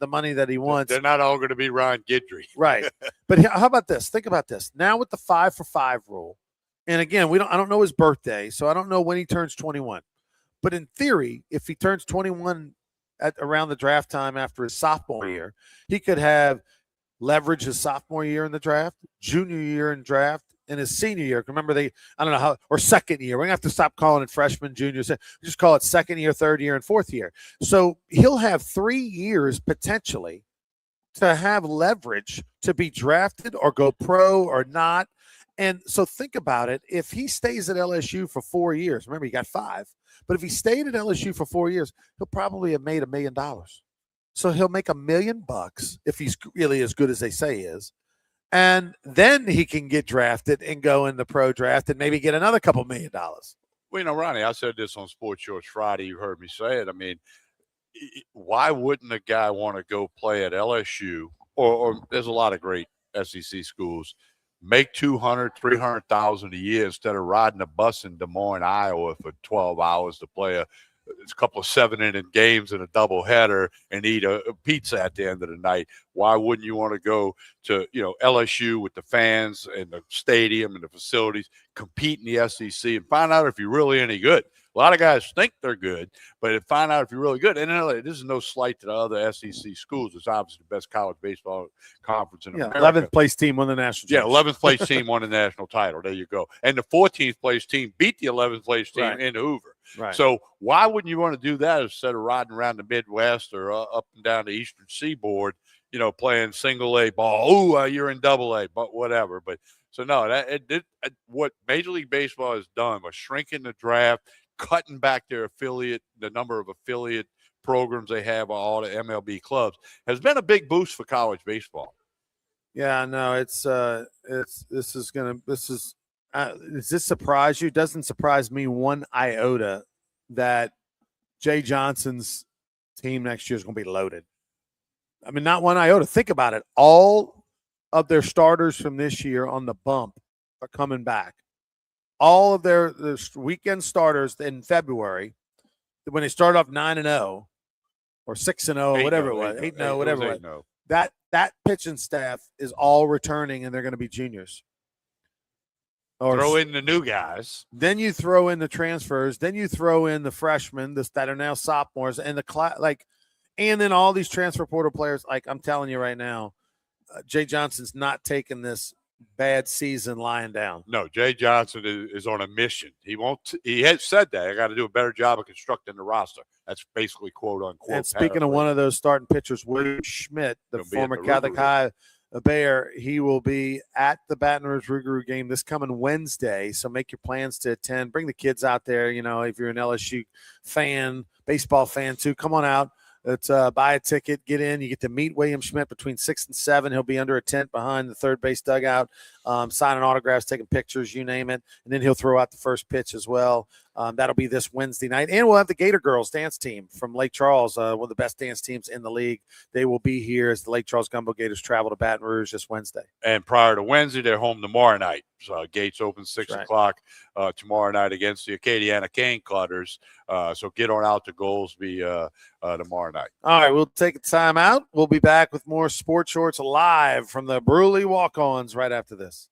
A: money that he wants.
B: They're not all going to be Ron Guidry.
A: Right. But how about this? Think about this. Now with the 5-for-5 rule, and again, I don't know his birthday, so I don't know when he turns 21. But in theory, if he turns 21 at around the draft time after his sophomore year, he could have leverage his sophomore year in the draft, junior year in draft, in his senior year. Remember, I don't know how, or second year. We're going to have to stop calling it freshman, junior. Just call it second year, third year, and fourth year. So he'll have 3 years potentially to have leverage to be drafted or go pro or not. And so think about it. If he stays at LSU for 4 years, remember he got 5, but if he stayed at LSU for 4 years, he'll probably have made $1 million. So he'll make $1 million if he's really as good as they say he is. And then he can get drafted and go in the pro draft and maybe get another couple $1 million.
B: Well, Ronnie, I said this on Sports Shorts Friday. You heard me say it. I mean, why wouldn't a guy want to go play at LSU or there's a lot of great SEC schools, make $200,000-$300,000 a year instead of riding a bus in Des Moines, Iowa for 12 hours to play a couple of 7-inning games and a doubleheader and eat a pizza at the end of the night? Why wouldn't you want to go to, LSU with the fans and the stadium and the facilities, compete in the SEC and find out if you're really any good? A lot of guys think they're good, but find out if you're really good. And this is no slight to the other SEC schools. It's obviously the best college baseball conference in America.
A: 11th place team won the national
B: championship. Yeah, 11th place team won the national title. There you go. And the 14th place team beat the 11th place team in Hoover.
A: Right.
B: So why wouldn't you want to do that instead of riding around the Midwest or up and down the Eastern Seaboard, playing single A ball? Oh, you're in double A, but whatever. But so no, what Major League Baseball has done was shrinking the draft, cutting back the number of affiliate programs they have on all the MLB clubs, has been a big boost for college baseball.
A: Yeah, no, does this surprise you? It doesn't surprise me one iota that Jay Johnson's team next year is going to be loaded. I mean, not one iota. Think about it. All of their starters from this year on the bump are coming back. All of their weekend starters in February, when they started off 9-0 or 6-0, whatever it was, 8-0, whatever it was, that pitching staff is all returning, and they're going to be juniors.
B: Throw in the new guys.
A: Then you throw in the transfers. Then you throw in the freshmen that are now sophomores, and and then all these transfer portal players. Like I'm telling you right now, Jay Johnson's not taking this bad season lying down.
B: No, Jay Johnson is on a mission. He has said that I got to do a better job of constructing the roster. That's basically quote unquote.
A: And speaking of one of those starting pitchers, William Schmidt, the former Catholic High Bear, he will be at the Baton Rouge Rouge game this coming Wednesday. So make your plans to attend. Bring the kids out there. If you're an LSU fan, baseball fan too, come on out. Let's buy a ticket, get in. You get to meet William Schmidt between 6 and 7. He'll be under a tent behind the third base dugout, signing autographs, taking pictures, you name it. And then he'll throw out the first pitch as well. That'll be this Wednesday night. And we'll have the Gator Girls dance team from Lake Charles, one of the best dance teams in the league. They will be here as the Lake Charles Gumbo Gators travel to Baton Rouge this Wednesday.
B: And prior to Wednesday, they're home tomorrow night. So gates open 6 o'clock tomorrow night against the Acadiana Cane Cutters. So get on out to Goolsby tomorrow night.
A: All right, we'll take a time out. We'll be back with more Sports Shorts live from the Bruley Walk-Ons right after this.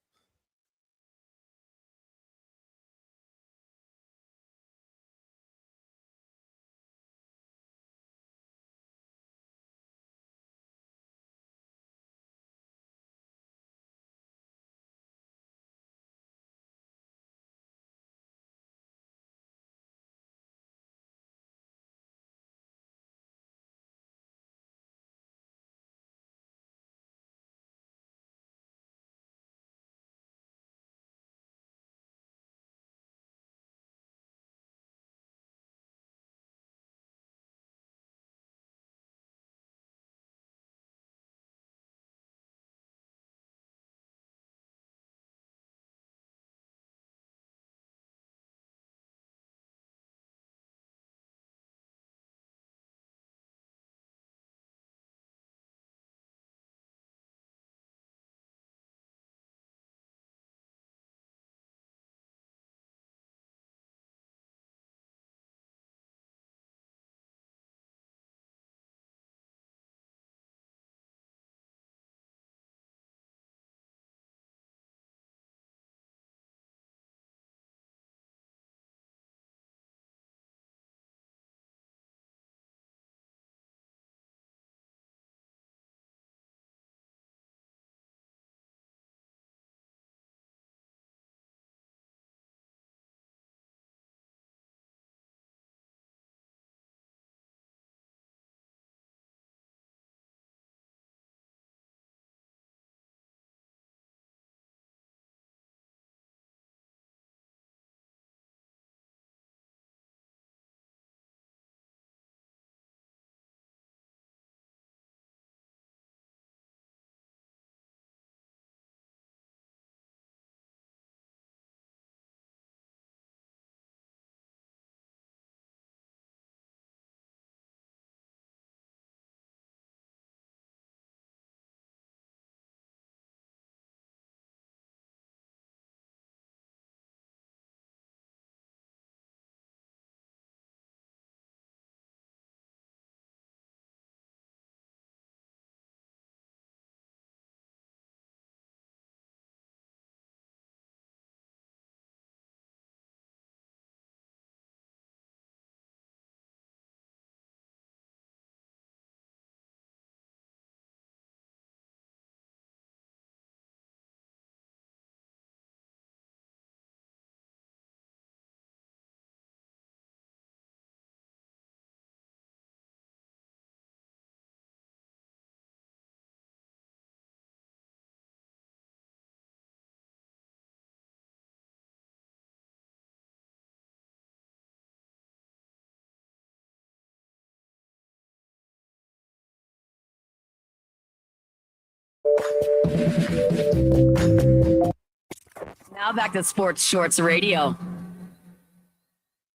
L: Now back to Sports Shorts Radio.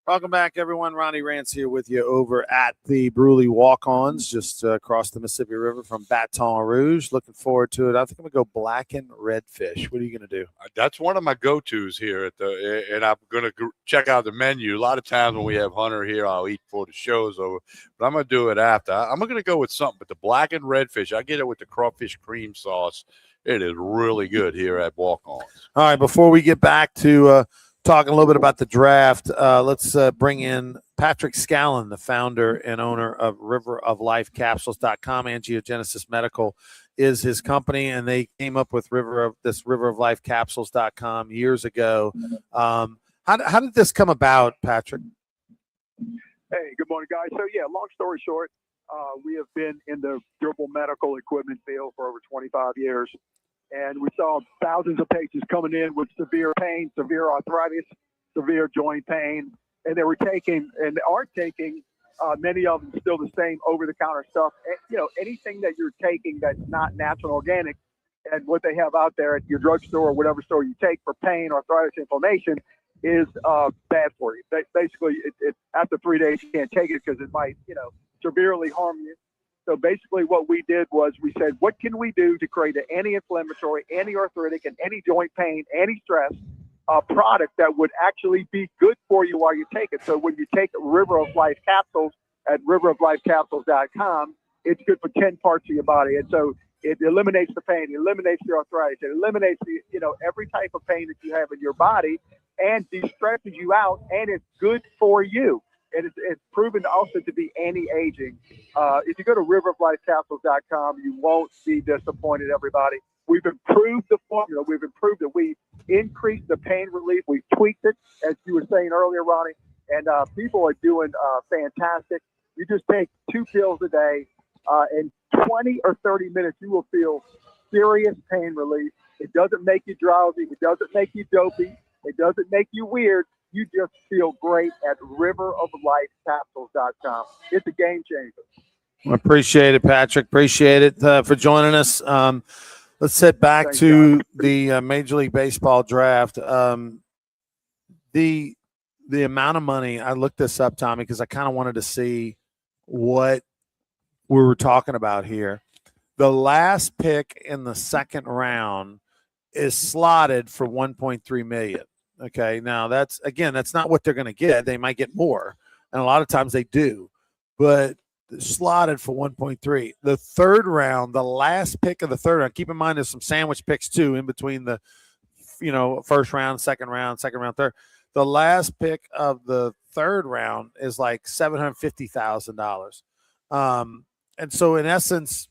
A: Welcome back, everyone. Ronnie Rantz here with you over at the Bruley Walk-Ons, just across the Mississippi River from Baton Rouge. Looking forward to it. I think I'm going to go black and redfish. What are you going to do?
B: That's one of my go-tos here and I'm going to check out the menu. A lot of times when we have Hunter here, I'll eat before the show's over, but I'm going to do it after. I'm going to go with something, but the black and redfish, I get it with the crawfish cream sauce. It is really good here at Walk-Ons.
A: All right, before we get back to talking a little bit about the draft, let's bring in Patrick Scallon, the founder and owner of riveroflifecapsules.com. Angiogenesis Medical is his company, and they came up with riveroflifecapsules.com years ago. How did this come about, Patrick?
O: Hey, good morning, guys. So, yeah, long story short, we have been in the durable medical equipment field for over 25 years. And we saw thousands of patients coming in with severe pain, severe arthritis, severe joint pain, and they were taking and are taking many of them still the same over-the-counter stuff. And, anything that you're taking that's not natural and organic, and what they have out there at your drugstore or whatever store you take for pain, arthritis, inflammation is bad for you. Basically, after 3 days you can't take it because it might, severely harm you. So basically what we did was we said, what can we do to create an anti-inflammatory, anti-arthritic, and anti-joint pain, anti-stress product that would actually be good for you while you take it? So when you take River of Life capsules at riveroflifecapsules.com, it's good for 10 parts of your body. And so it eliminates the pain, it eliminates the arthritis, it eliminates the, every type of pain that you have in your body and de-stresses you out, and it's good for you. And it's proven also to be anti-aging. If you go to riveroflifecapsules.com, you won't be disappointed, everybody. We've improved the formula. We've improved it. We've increased the pain relief. We've tweaked it, as you were saying earlier, Ronnie. And people are doing fantastic. You just take 2 pills a day. In 20 or 30 minutes, you will feel serious pain relief. It doesn't make you drowsy. It doesn't make you dopey. It doesn't make you weird. You just feel great at riveroflifecapsules.com. It's a game changer.
A: I appreciate it, Patrick. Appreciate it for joining us. Let's head back to the Major League Baseball draft. The amount of money, I looked this up, Tommy, because I kind of wanted to see what we were talking about here. The last pick in the second round is slotted for $1.3 million. Okay, now that's not what they're going to get. They might get more, and a lot of times they do, but slotted for 1.3. The third round, the last pick of the third round. Keep in mind, there's some sandwich picks too in between the, first round, second round, third. The last pick of the third round is like $750,000, and so in essence,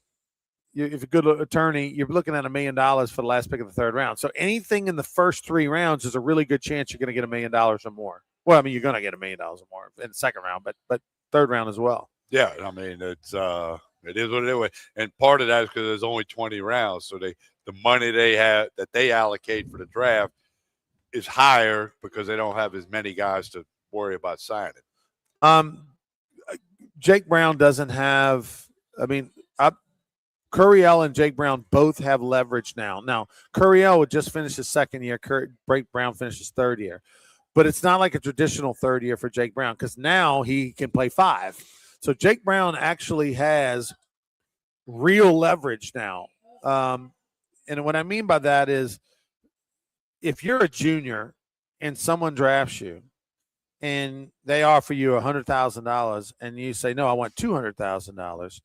A: if you're a good attorney, you're looking at $1 million for the last pick of the third round. So anything in the first 3 rounds is a really good chance you're going to get $1 million or more. Well, I mean, you're going to get $1 million or more in the second round, but third round as well.
B: Yeah, I mean, it is what it is. And part of that is because there's only 20 rounds, so the money they have that they allocate for the draft is higher because they don't have as many guys to worry about signing.
A: Jake Brown doesn't have. I mean, Curriel and Jake Brown both have leverage now. Now, Curriel would just finish his second year. Jake Brown finished his third year. But it's not like a traditional third year for Jake Brown because now he can play 5. So Jake Brown actually has real leverage now. And what I mean by that is if you're a junior and someone drafts you and they offer you $100,000 and you say, no, I want $200,000,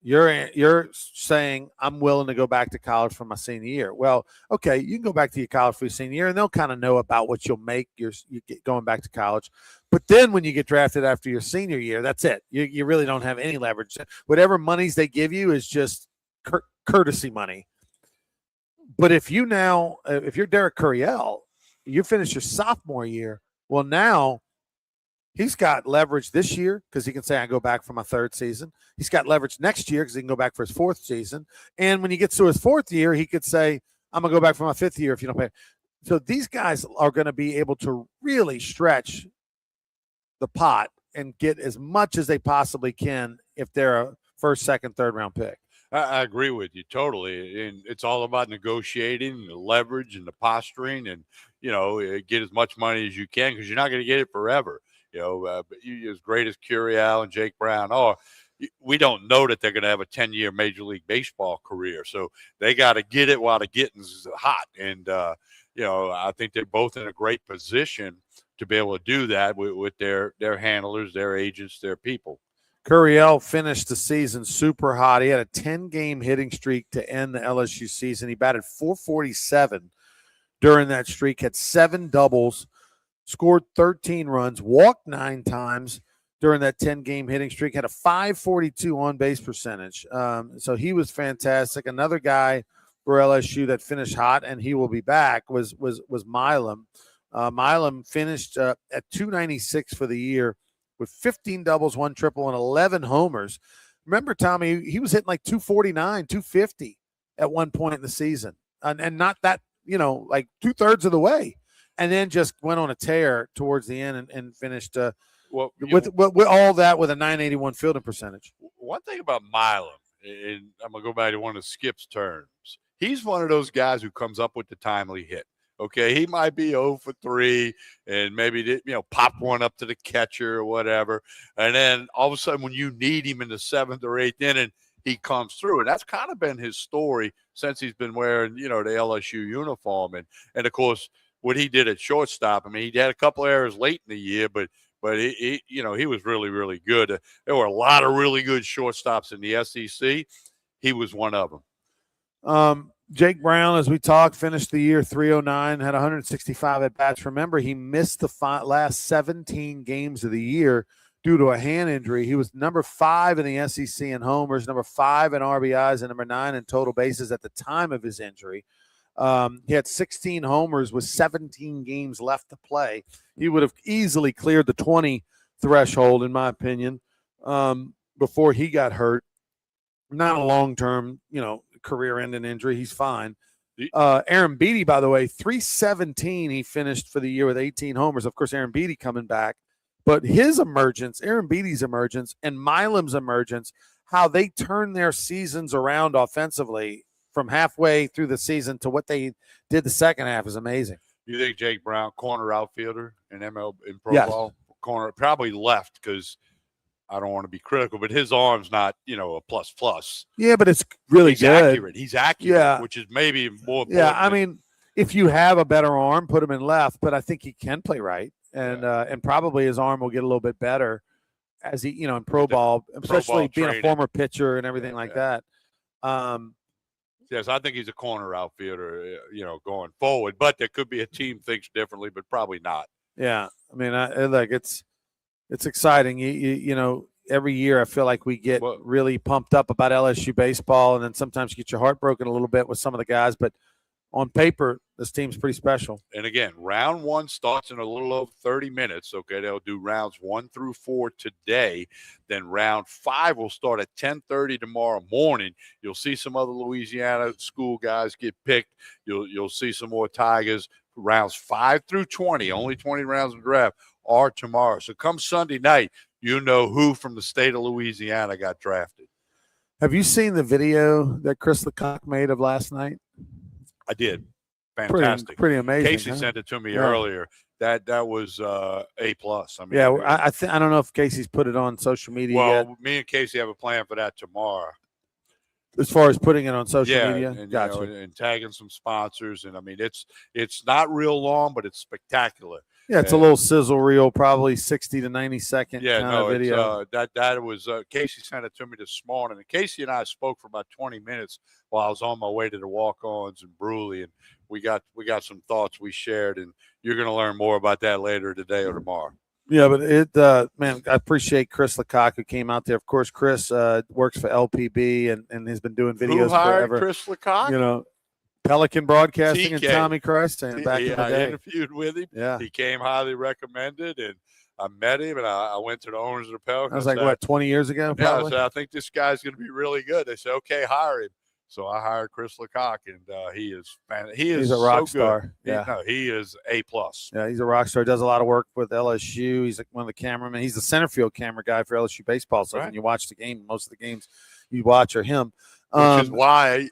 A: you're saying I'm willing to go back to college for my senior year. Well, okay, you can go back to your college for your senior year, and they'll kind of know about what you'll make. You get going back to college, but then when you get drafted after your senior year, that's it. You really don't have any leverage. Whatever monies they give you is just courtesy money. But if you're Derek Curriel, you finish your sophomore year. Well, now he's got leverage this year because he can say, I go back for my 3rd season. He's got leverage next year because he can go back for his 4th season. And when he gets to his 4th year, he could say, I'm going to go back for my 5th year if you don't pay. So these guys are going to be able to really stretch the pot and get as much as they possibly can if they're a 1st, 2nd, 3rd round pick.
B: I agree with you totally, and it's all about negotiating, the leverage, and the posturing, and get as much money as you can because you're not going to get it forever. But you, as great as Curiel and Jake Brown are, we don't know that they're going to have a 10-year Major League Baseball career, so they got to get it while the getting's hot. And I think they're both in a great position to be able to do that with their handlers, their agents, their people.
A: Curiel finished the season super hot. He had a 10-game hitting streak to end the LSU season. He batted .447 during that streak, had 7 doubles, scored 13 runs, walked 9 times during that 10-game hitting streak, had a .542 on-base percentage. So he was fantastic. Another guy for LSU that finished hot, and he will be back, was Milam. Milam finished at .296 for the year, with 15 doubles, 1 triple, and 11 homers. Remember, Tommy, he was hitting like 249, 250 at one point in the season. And not that, like 2/3 of the way. And then just went on a tear towards the end and finished with all that with a .981 fielding percentage.
B: One thing about Milam, and I'm going to go back to one of Skip's terms, he's one of those guys who comes up with the timely hit. Okay, he might be 0 for 3 and maybe, pop one up to the catcher or whatever. And then all of a sudden when you need him in the 7th or 8th inning, he comes through. And that's kind of been his story since he's been wearing, the LSU uniform. And of course, what he did at shortstop, I mean, he had a couple errors late in the year, but he was really, really good. There were a lot of really good shortstops in the SEC. He was one of them.
A: Jake Brown, as we talked, finished the year .309, had 165 at-bats. Remember, he missed the last 17 games of the year due to a hand injury. He was number 5 in the SEC in homers, number 5 in RBIs, and number 9 in total bases at the time of his injury. He had 16 homers with 17 games left to play. He would have easily cleared the 20 threshold, in my opinion, before he got hurt. Not a long-term, career-ending injury. He's fine. Aaron Beatty, by the way, .317 he finished for the year with 18 homers. Of course, Aaron Beatty coming back. But his emergence, Aaron Beatty's emergence, and Milam's emergence, how they turn their seasons around offensively from halfway through the season to what they did the second half is amazing.
B: You think Jake Brown, corner outfielder in pro ball? Corner, probably left because – I don't want to be critical, but his arm's not, a plus.
A: Yeah, but it's really
B: He's
A: good.
B: accurate. He's accurate, which is maybe more important.
A: Yeah, I mean, if you have a better arm, put him in left, but I think he can play right. And probably his arm will get a little bit better as he, in pro ball, especially being a former pitcher and everything like that.
B: Yes, I think he's a corner outfielder, going forward. But there could be a team thinks differently, but probably not.
A: Yeah, I mean, it's exciting. Every year I feel like we get really pumped up about LSU baseball, and then sometimes you get your heart broken a little bit with some of the guys. But on paper, this team's pretty special.
B: And again, round 1 starts in a little over 30 minutes. Okay, they'll do rounds 1 through 4 today. Then round 5 will start at 10:30 tomorrow morning. You'll see some other Louisiana school guys get picked. You'll see some more Tigers. Rounds 5 through 20, only 20 rounds of draft, are tomorrow. So come Sunday night, who from the state of Louisiana got drafted.
A: Have you seen the video that Chris Lecoq made of last night?
B: I did. Fantastic.
A: Pretty amazing.
B: Casey sent it to me earlier. That was A+. I mean,
A: I don't know if Casey's put it on social media yet.
B: Well, me and Casey have a plan for that tomorrow.
A: As far as putting it on social media?
B: And,
A: gotcha.
B: And tagging some sponsors. And, I mean, it's not real long, but it's spectacular.
A: Yeah, it's a little sizzle reel, probably 60 to 90 second kind of video.
B: That was Casey sent it to me this morning. And Casey and I spoke for about 20 minutes while I was on my way to the walk-ons in Bruley, and we got some thoughts we shared, and you're going to learn more about that later today or tomorrow.
A: Yeah, but man, I appreciate Chris Lecoq who came out there. Of course, Chris works for LPB and has been doing videos
B: Who hired
A: forever.
B: Chris Lecoq?
A: Pelican Broadcasting
B: TK.
A: and Tommy Christ back in the day.
B: I interviewed with him.
A: Yeah.
B: He came highly recommended, and I met him, and I went to the owners of the Pelican.
A: I was like, 20 years ago? Probably?
B: Yeah, I said, I think this guy's going to be really good. They said, okay, hire him. So I hired Chris Lecoq, and he's
A: a rock
B: so
A: star.
B: Good.
A: Yeah.
B: He is A+.
A: Yeah, he's a rock star. Does a lot of work with LSU. He's like one of the cameramen. He's the center field camera guy for LSU baseball. So when you watch the game, most of the games you watch are him.
B: Which is why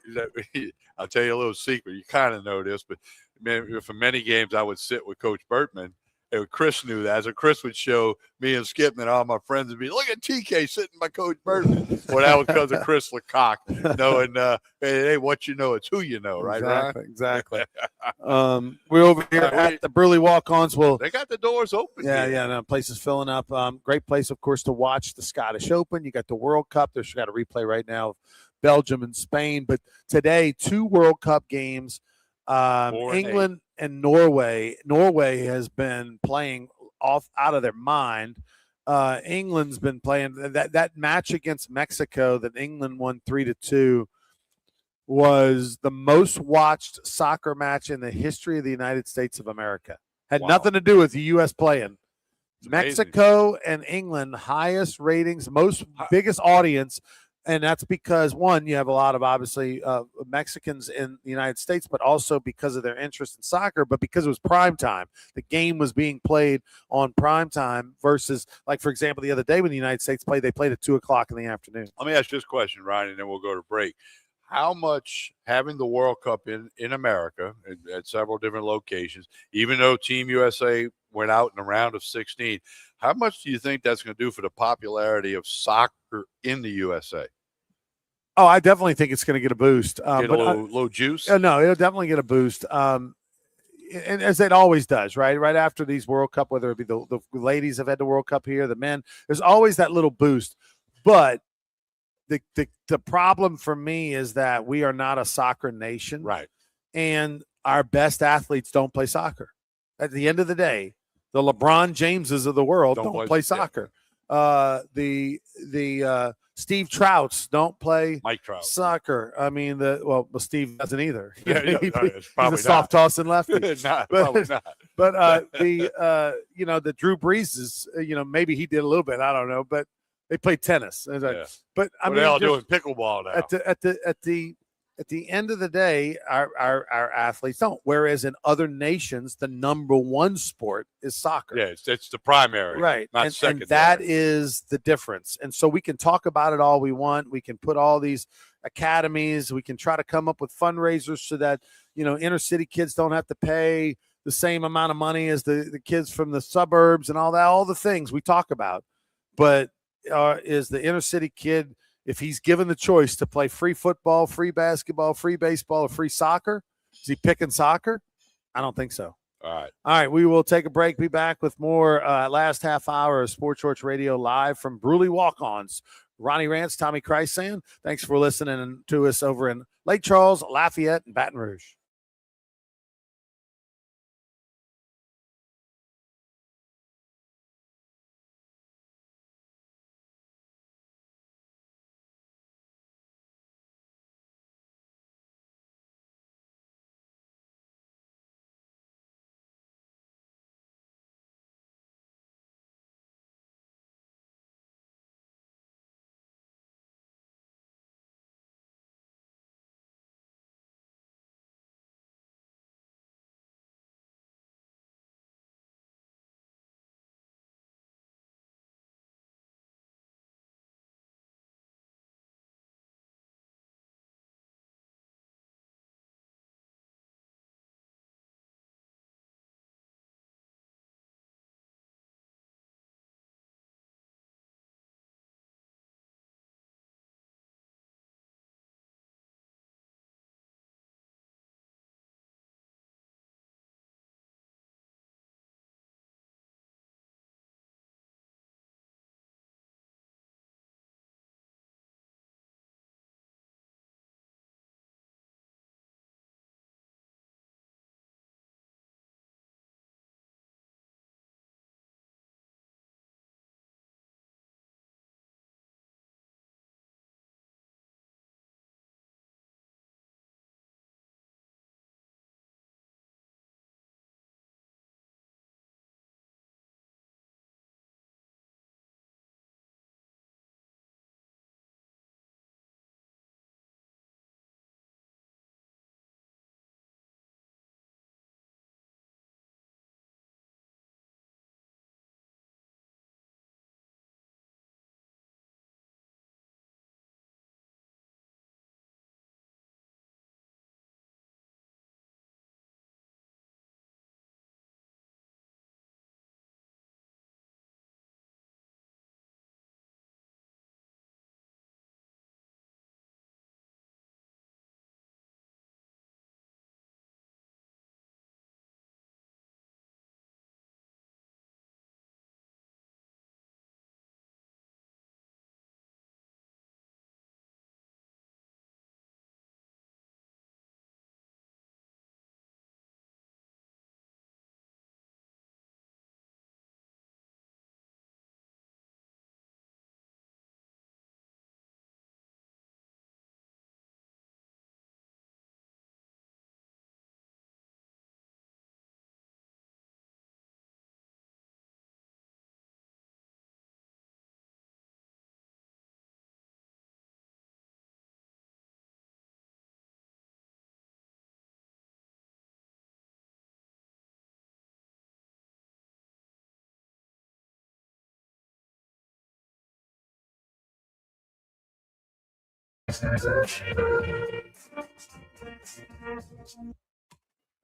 B: I'll tell you a little secret. You kind of know this, but man, for many games I would sit with Coach Bertman. And Chris knew that. So Chris would show me and Skip and all my friends would be, look at TK sitting by Coach Bertman. Well, that was because of Chris Lecoq knowing, hey, what you know, it's who you know, right, Ryan?
A: Exactly. We're over here at the Burley Walk-Ons.
B: They got the doors open.
A: Yeah. No, place is filling up. Great place, of course, to watch the Scottish Open. You got the World Cup. There's got a replay right now of Belgium and Spain. But today, 2 World Cup games. England and Norway. Norway has been playing out of their mind. England's been playing that match against Mexico that England won 3-2 was the most watched soccer match in the history of the United States of America. Had nothing to do with the U.S. playing. Mexico and England, highest ratings, biggest audience. And that's because, one, you have a lot of, obviously, Mexicans in the United States, but also because of their interest in soccer, but because it was prime time. The game was being played on prime time versus, like, for example, the other day when the United States played, they played at 2 o'clock in the afternoon.
B: Let me ask this question, Ryan, and then we'll go to break. How much having the World Cup in America at several different locations, even though Team USA went out in the round of 16, how much do you think that's going to do for the popularity of soccer in the USA?
A: Oh, I definitely think it's going to get a boost.
B: Get a little juice?
A: No, it'll definitely get a boost. And as it always does, right? Right after these World Cup, whether it be the ladies have had the World Cup here, the men, there's always that little boost. But the problem for me is that we are not a soccer nation.
B: Right.
A: And our best athletes don't play soccer. At the end of the day, the LeBron Jameses of the world don't play soccer. The Steve Trouts don't play
B: Mike Trout
A: soccer. I mean, Steve doesn't either.
B: He's
A: a soft tossing lefty.
B: Probably not.
A: But the Drew Breeses, maybe he did a little bit. I don't know, but they play tennis. But I mean,
B: they're all doing pickleball now.
A: At the end of the day, our athletes don't. Whereas in other nations, the number one sport is soccer.
B: Yeah, it's the primary,
A: right?
B: Not
A: and
B: secondary.
A: And that is the difference. And so we can talk about it all we want. We can put all these academies. We can try to come up with fundraisers so that inner city kids don't have to pay the same amount of money as the kids from the suburbs and all that. All the things we talk about, but is the inner city kid, if he's given the choice to play free football, free basketball, free baseball, or free soccer, is he picking soccer? I don't think so.
B: All
A: right. We will take a break. Be back with more last half hour of Sports Shorts Radio live from Bruley Walk-Ons. Ronnie Rantz, Tommy Krysan. Thanks for listening to us over in Lake Charles, Lafayette, and Baton Rouge.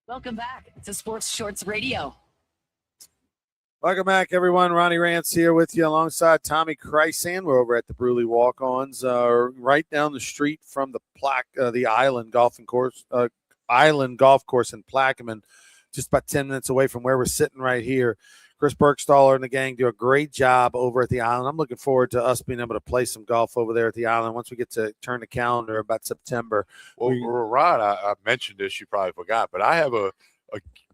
L: Welcome back to Sports Shorts Radio.
A: Welcome back, everyone. Ronnie Rantz here with you alongside Tommy Krysan. We're over at the Bruley Walk-Ons, right down the street from the Island Golf Course in Plaquemine, just about 10 minutes away from where we're sitting right here. Chris Burkstaller and the gang do a great job over at the Island. I'm looking forward to us being able to play some golf over there at the Island once we get to turn the calendar about September.
B: Well, Ron, I mentioned this, you probably forgot, but I have a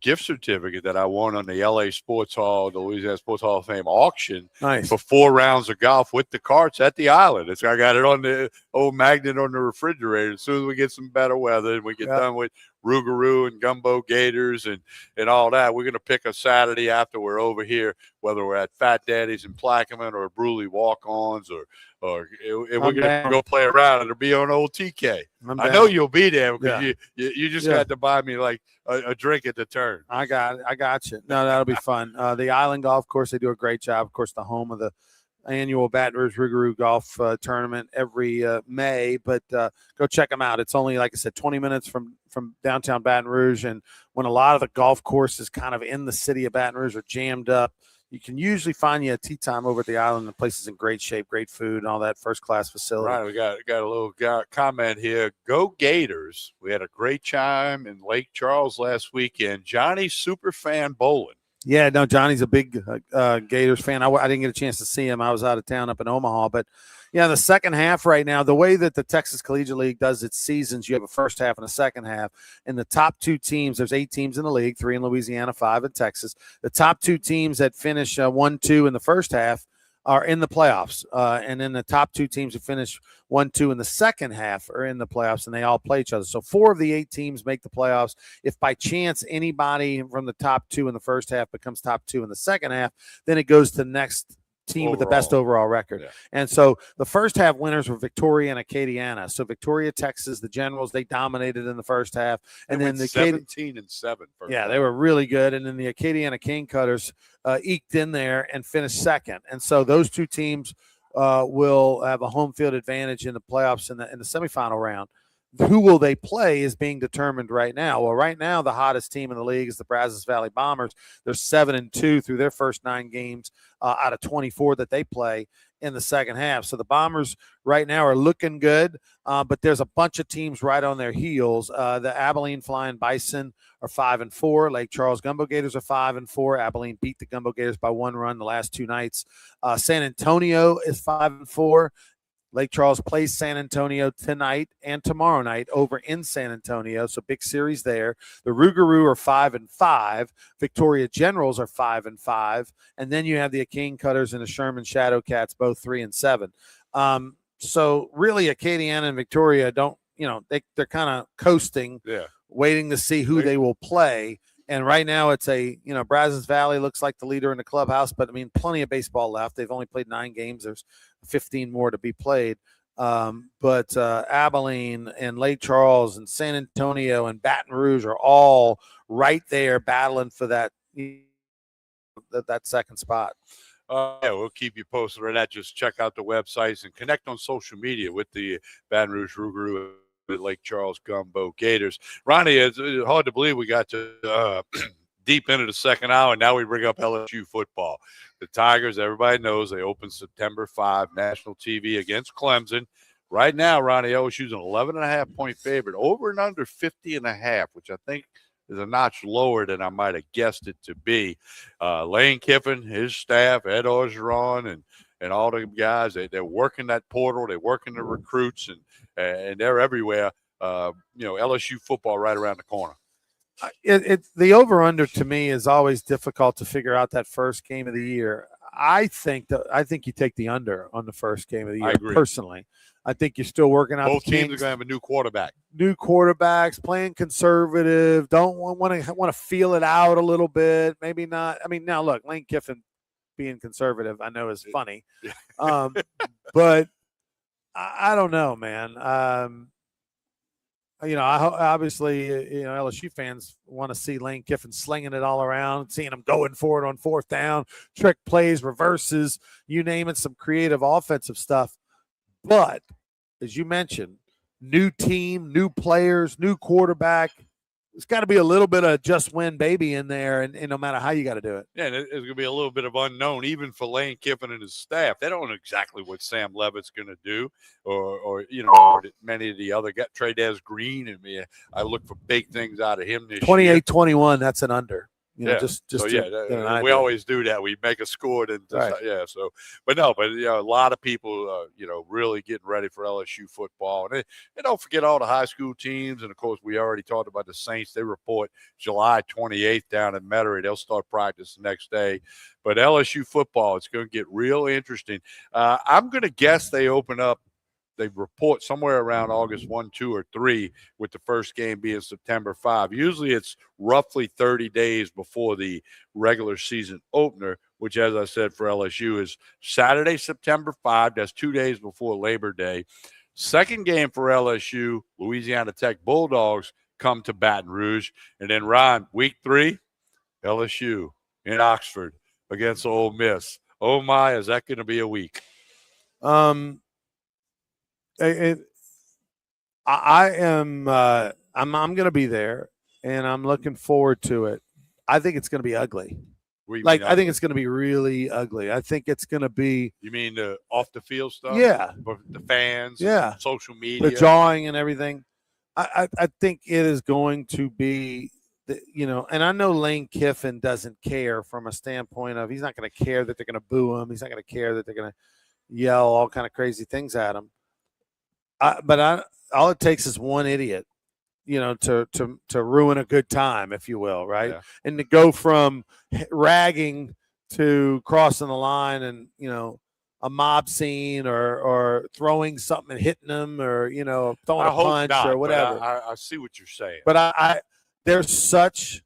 B: gift certificate that I won on the the Louisiana Sports Hall of Fame auction.
A: Nice.
B: For 4 rounds of golf with the carts at the Island. I got it on the old magnet on the refrigerator. As soon as we get some better weather and we get done with Rougarou and Gumbo Gators and all that, we're going to pick a Saturday after we're over here, whether we're at Fat Daddy's in Plaquemine or Bruley Walk-Ons or we're going to go play around. It'll be on old TK. I know you'll be there because you just got to buy me like a drink at the turn.
A: I got you. No, that'll be fun. The Island Golf Course, they do a great job. Of course, the home of the annual Baton Rouge Rougarou Golf Tournament every May, but go check them out. It's only, like I said, 20 minutes from downtown Baton Rouge, and when a lot of the golf courses kind of in the city of Baton Rouge are jammed up, you can usually find you a tee time over at the Island. The place is in great shape, great food, and all that first-class facility.
B: Right, we got a little comment here. Go Gators. We had a great time in Lake Charles last weekend. Johnny Superfan Bowling.
A: Yeah, no, Johnny's a big Gators fan. I didn't get a chance to see him. I was out of town up in Omaha. But, yeah, the second half right now, the way that the Texas Collegiate League does its seasons, you have a first half and a second half. And the top 2 teams, there's 8 teams in the league, 3 in Louisiana, 5 in Texas. The top 2 teams that finish 1-2 in the first half are in the playoffs. And then the top 2 teams that finish 1-2 in the second half are in the playoffs, and they all play each other. So 4 of the 8 teams make the playoffs. If by chance anybody from the top 2 in the first half becomes top 2 in the second half, then it goes to the next team with the best overall record.
B: Yeah.
A: And so the first half winners were Victoria and Acadiana. So Victoria, Texas, the Generals, they dominated in the first half. And then the
B: 17-7.
A: Yeah, they were really good. And then the Acadiana Cane Cutters eked in there and finished second. And so those 2 teams will have a home field advantage in the playoffs in the semifinal round. Who will they play is being determined right now. Well, right now, the hottest team in the league is the Brazos Valley Bombers. They're 7-2 through their first 9 games out of 24 that they play in the second half. So the Bombers right now are looking good, but there's a bunch of teams right on their heels. The Abilene Flying Bison are 5-4. Lake Charles Gumbo Gators are 5-4. Abilene beat the Gumbo Gators by 1 run the last 2 nights. San Antonio is 5-4. Lake Charles plays San Antonio tonight and tomorrow night over in San Antonio, so big series there. The Rougarou are 5-5. Victoria Generals are 5-5, and then you have the Cane Cutters and the Sherman Shadow Cats, both 3-7. So really, Acadiana and Victoria don't, they're kind of coasting, waiting to see who they will play. And right now it's Brazos Valley looks like the leader in the clubhouse, but I mean, plenty of baseball left. They've only played 9 games. There's 15 more to be played. But Abilene and Lake Charles and San Antonio and Baton Rouge are all right there battling for that second spot.
B: Yeah, we'll keep you posted on that. Just check out the websites and connect on social media with the Baton Rouge Rougarou Lake Charles Gumbo Gators. Ronnie, it's hard to believe we got to deep into the second hour, and now we bring up LSU football. The Tigers, everybody knows, they open September 5, national TV against Clemson. Right now, Ronnie, LSU's an 11.5-point favorite, over and under 50.5, which I think is a notch lower than I might have guessed it to be. Lane Kiffin, his staff, Ed Orgeron, and all the guys, they're working that portal, they're working the recruits, and they're everywhere. LSU football right around the corner.
A: The over-under to me is always difficult to figure out that first game of the year. I think you take the under on the first game of the year.
B: I agree.
A: Personally, I think you're still working out.
B: Both teams are going to have a new quarterback.
A: New quarterbacks, playing conservative. Don't want to feel it out a little bit. Maybe not. I mean, now look, Lane Kiffin being conservative, I know is funny, but I don't know, man. Obviously, LSU fans want to see Lane Kiffin slinging it all around, seeing him going for it on 4th down, trick plays, reverses, you name it, some creative offensive stuff. But as you mentioned, new team, new players, new quarterback. There's got to be a little bit of just win baby in there, and no matter how you got to do it.
B: Yeah, and there's going to be a little bit of unknown, even for Lane Kiffin and his staff. They don't know exactly what Sam Levitt's going to do, or many of the other guys. Trey-Dez Green, and me. I look for big things out of him this year.
A: 28-21, that's an under.
B: We always do that. We make a score, and
A: right.
B: But a lot of people, really getting ready for LSU football, and don't forget all the high school teams, and of course we already talked about the Saints. They report July 28th down in Metairie. They'll start practice the next day, but LSU football, it's going to get real interesting. I'm going to guess they open up. They report somewhere around August 1, 2, or 3, with the first game being September 5. Usually it's roughly 30 days before the regular season opener, which, as I said, for LSU is Saturday, September 5. That's 2 days before Labor Day. Second game for LSU, Louisiana Tech Bulldogs come to Baton Rouge. And then, Ron, week 3, LSU in Oxford against Ole Miss. Oh, my, is that going to be a week?
A: I'm going to be there, and I'm looking forward to it. I think it's going to be ugly. I think it's going to be really ugly. I think it's going to be.
B: You mean the off the field stuff?
A: Yeah,
B: the fans.
A: Yeah,
B: social media,
A: the jawing and everything. I think it is going to be. And I know Lane Kiffin doesn't care from a standpoint of he's not going to care that they're going to boo him. He's not going to care that they're going to yell all kind of crazy things at him. But all it takes is one idiot, to ruin a good time, if you will, right?
B: Yeah.
A: And to go from ragging to crossing the line and, a mob scene or throwing something and hitting them or, throwing a punch or whatever.
B: I see what you're saying.
A: But there's such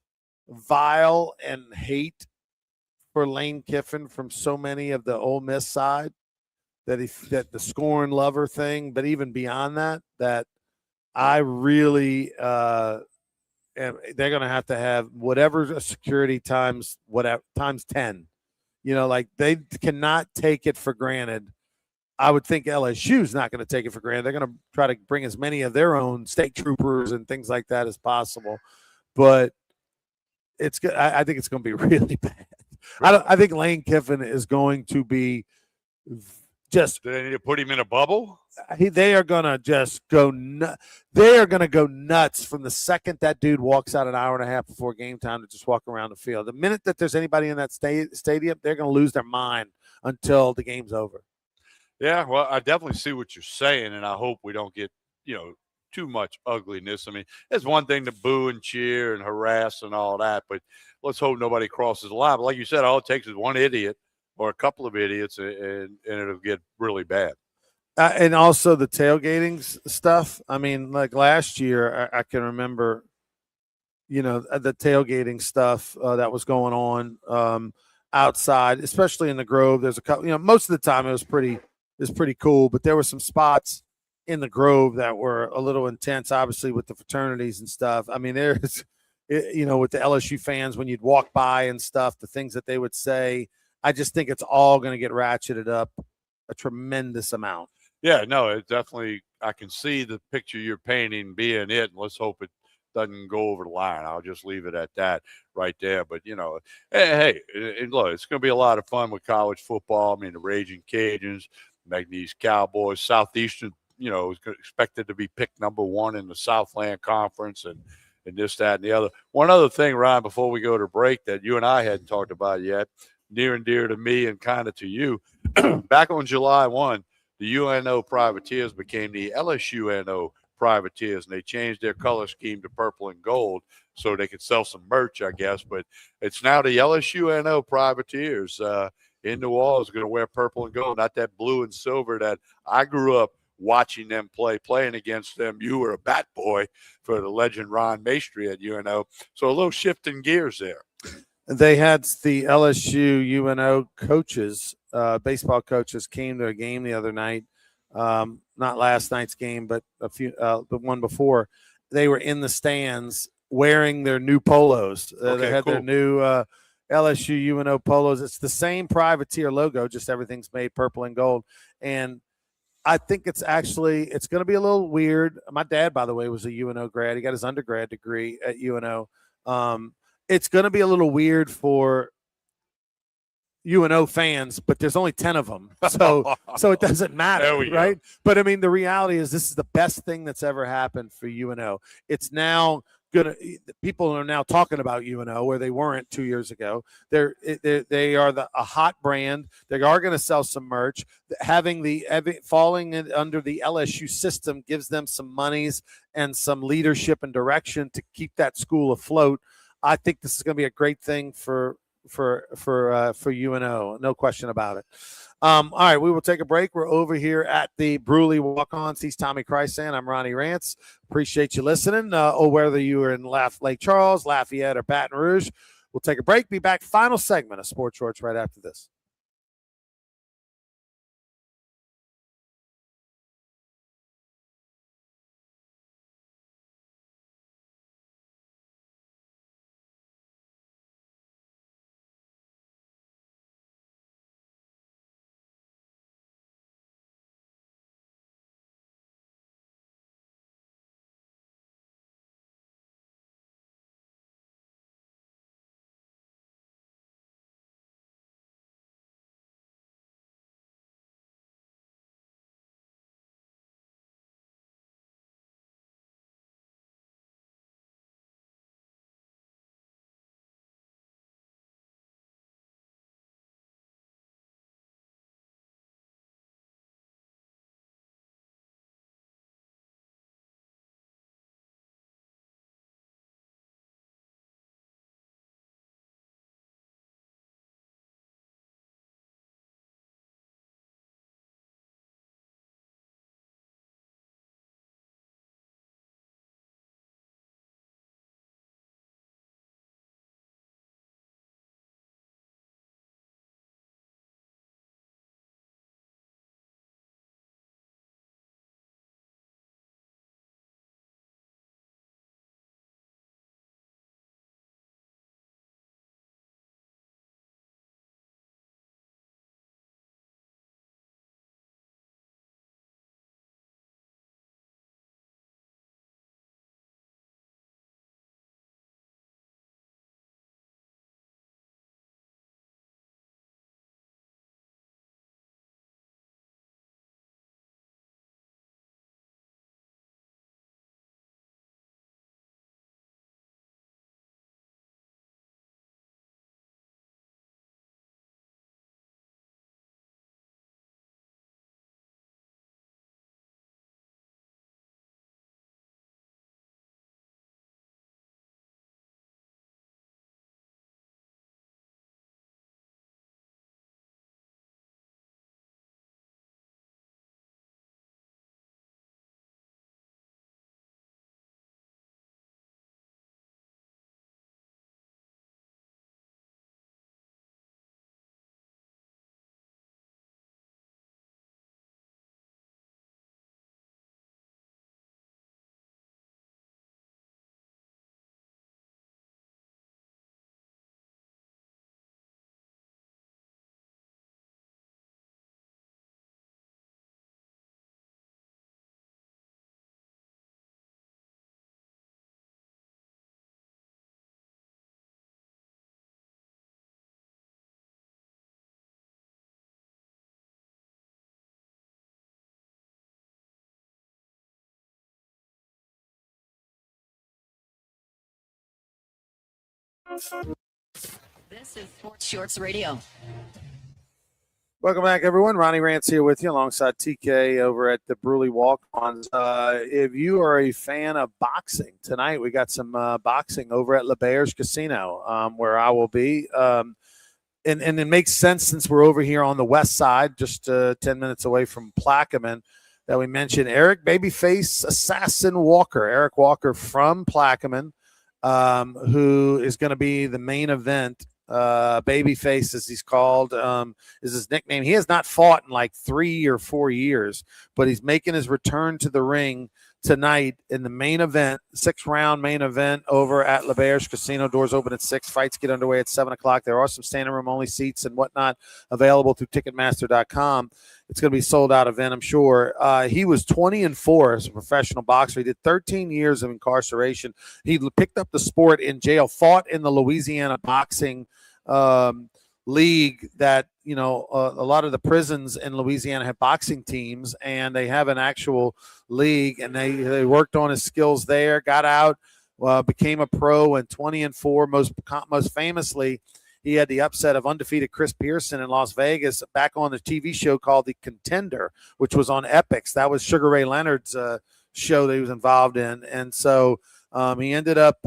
A: vile and hate for Lane Kiffin from so many of the Ole Miss side. That the scorn lover thing, but even beyond that I really they're going to have whatever security times 10. They cannot take it for granted. I would think LSU's not going to take it for granted. They're going to try to bring as many of their own state troopers and things like that as possible. But I think it's going to be really bad. I think Lane Kiffin is going to be.
B: Do they need to put him in a bubble?
A: They are gonna just go. They are gonna go nuts from the second that dude walks out an hour and a half before game time to just walk around the field. The minute that there's anybody in that stadium, they're gonna lose their mind until the game's over.
B: Yeah, well, I definitely see what you're saying, and I hope we don't get too much ugliness. I mean, it's one thing to boo and cheer and harass and all that, but let's hope nobody crosses the line. But like you said, all it takes is one idiot or a couple of idiots, and it'll get really bad.
A: And also the tailgating stuff. I mean, like last year, I can remember, the tailgating stuff that was going on outside, especially in the Grove. There's a couple, most of the time it was pretty cool, but there were some spots in the Grove that were a little intense, obviously with the fraternities and stuff. I mean, there's, with the LSU fans, when you'd walk by and stuff, the things that they would say. I just think it's all going to get ratcheted up a tremendous amount.
B: Yeah, no, it definitely, I can see the picture you're painting being it, and let's hope it doesn't go over the line. I'll just leave it at that right there. But, hey, look, it's going to be a lot of fun with college football. I mean, the Raging Cajuns, Magnesia Cowboys, Southeastern, is expected to be picked number 1 in the Southland Conference and this, that, and the other. One other thing, Ryan, before we go to break that you and I hadn't talked about yet, near and dear to me and kind of to you. Back on July 1, the UNO Privateers became the LSUNO Privateers, and they changed their color scheme to purple and gold so they could sell some merch, I guess. But it's now the LSUNO Privateers in New Orleans going to wear purple and gold, not that blue and silver that I grew up watching them playing against them. You were a bat boy for the legend Ron Maestri at UNO. So a little shift in gears there.
A: They had the LSU UNO coaches, baseball coaches, came to a game the other night. Not last night's game, but the one before. They were in the stands wearing their new polos. They had their new LSU UNO polos. It's the same Privateer logo, just everything's made purple and gold. And I think it's going to be a little weird. My dad, by the way, was a UNO grad. He got his undergrad degree at UNO. It's going to be a little weird for UNO fans, but there's only 10 of them. So it doesn't matter, right? But I mean, the reality is this is the best thing that's ever happened for UNO. It's now people are now talking about UNO where they weren't 2 years ago. They are a hot brand. They are going to sell some merch. Falling under the LSU system gives them some monies and some leadership and direction to keep that school afloat. I think this is going to be a great thing for UNO, no question about it. All right, we will take a break. We're over here at the Bruley Walk-Ons. He's Tommy Krysan. I'm Ronnie Rantz. Appreciate you listening. Whether you are in Lake Charles, Lafayette, or Baton Rouge, we'll take a break. Be back. Final segment of Sports Shorts right after this.
L: This is Sports Shorts Radio.
A: Welcome back, everyone. Ronnie Rantz here with you alongside TK over at the Bruley Walk-Ons. If you are a fan of boxing, tonight we got some boxing over at LeBear's Casino where I will be. And it makes sense since we're over here on the west side, just 10 minutes away from Plaquemine, that we mentioned Eric Babyface Assassin Walker. Eric Walker from Plaquemine, who is going to be the main event. Babyface, as he's called, is his nickname. He has not fought in like 3 or 4 years, but he's making his return to the ring tonight in the main event, 6-round main event over at L'Auberge Casino. Doors open at 6. Fights get underway at 7 o'clock. There are some standing room only seats and whatnot available through Ticketmaster.com. It's going to be a sold out event, I'm sure. He was 20-4 as a professional boxer. He did 13 years of incarceration. He picked up the sport in jail, fought in the Louisiana boxing league that, you know, a lot of the prisons in Louisiana have boxing teams, and they have an actual league, and they worked on his skills there, got out, became a pro, and 20-4. Most famously, he had the upset of undefeated Chris Pearson in Las Vegas back on the TV show called The Contender, which was on Epix. That was Sugar Ray Leonard's show that he was involved in. And so he ended up,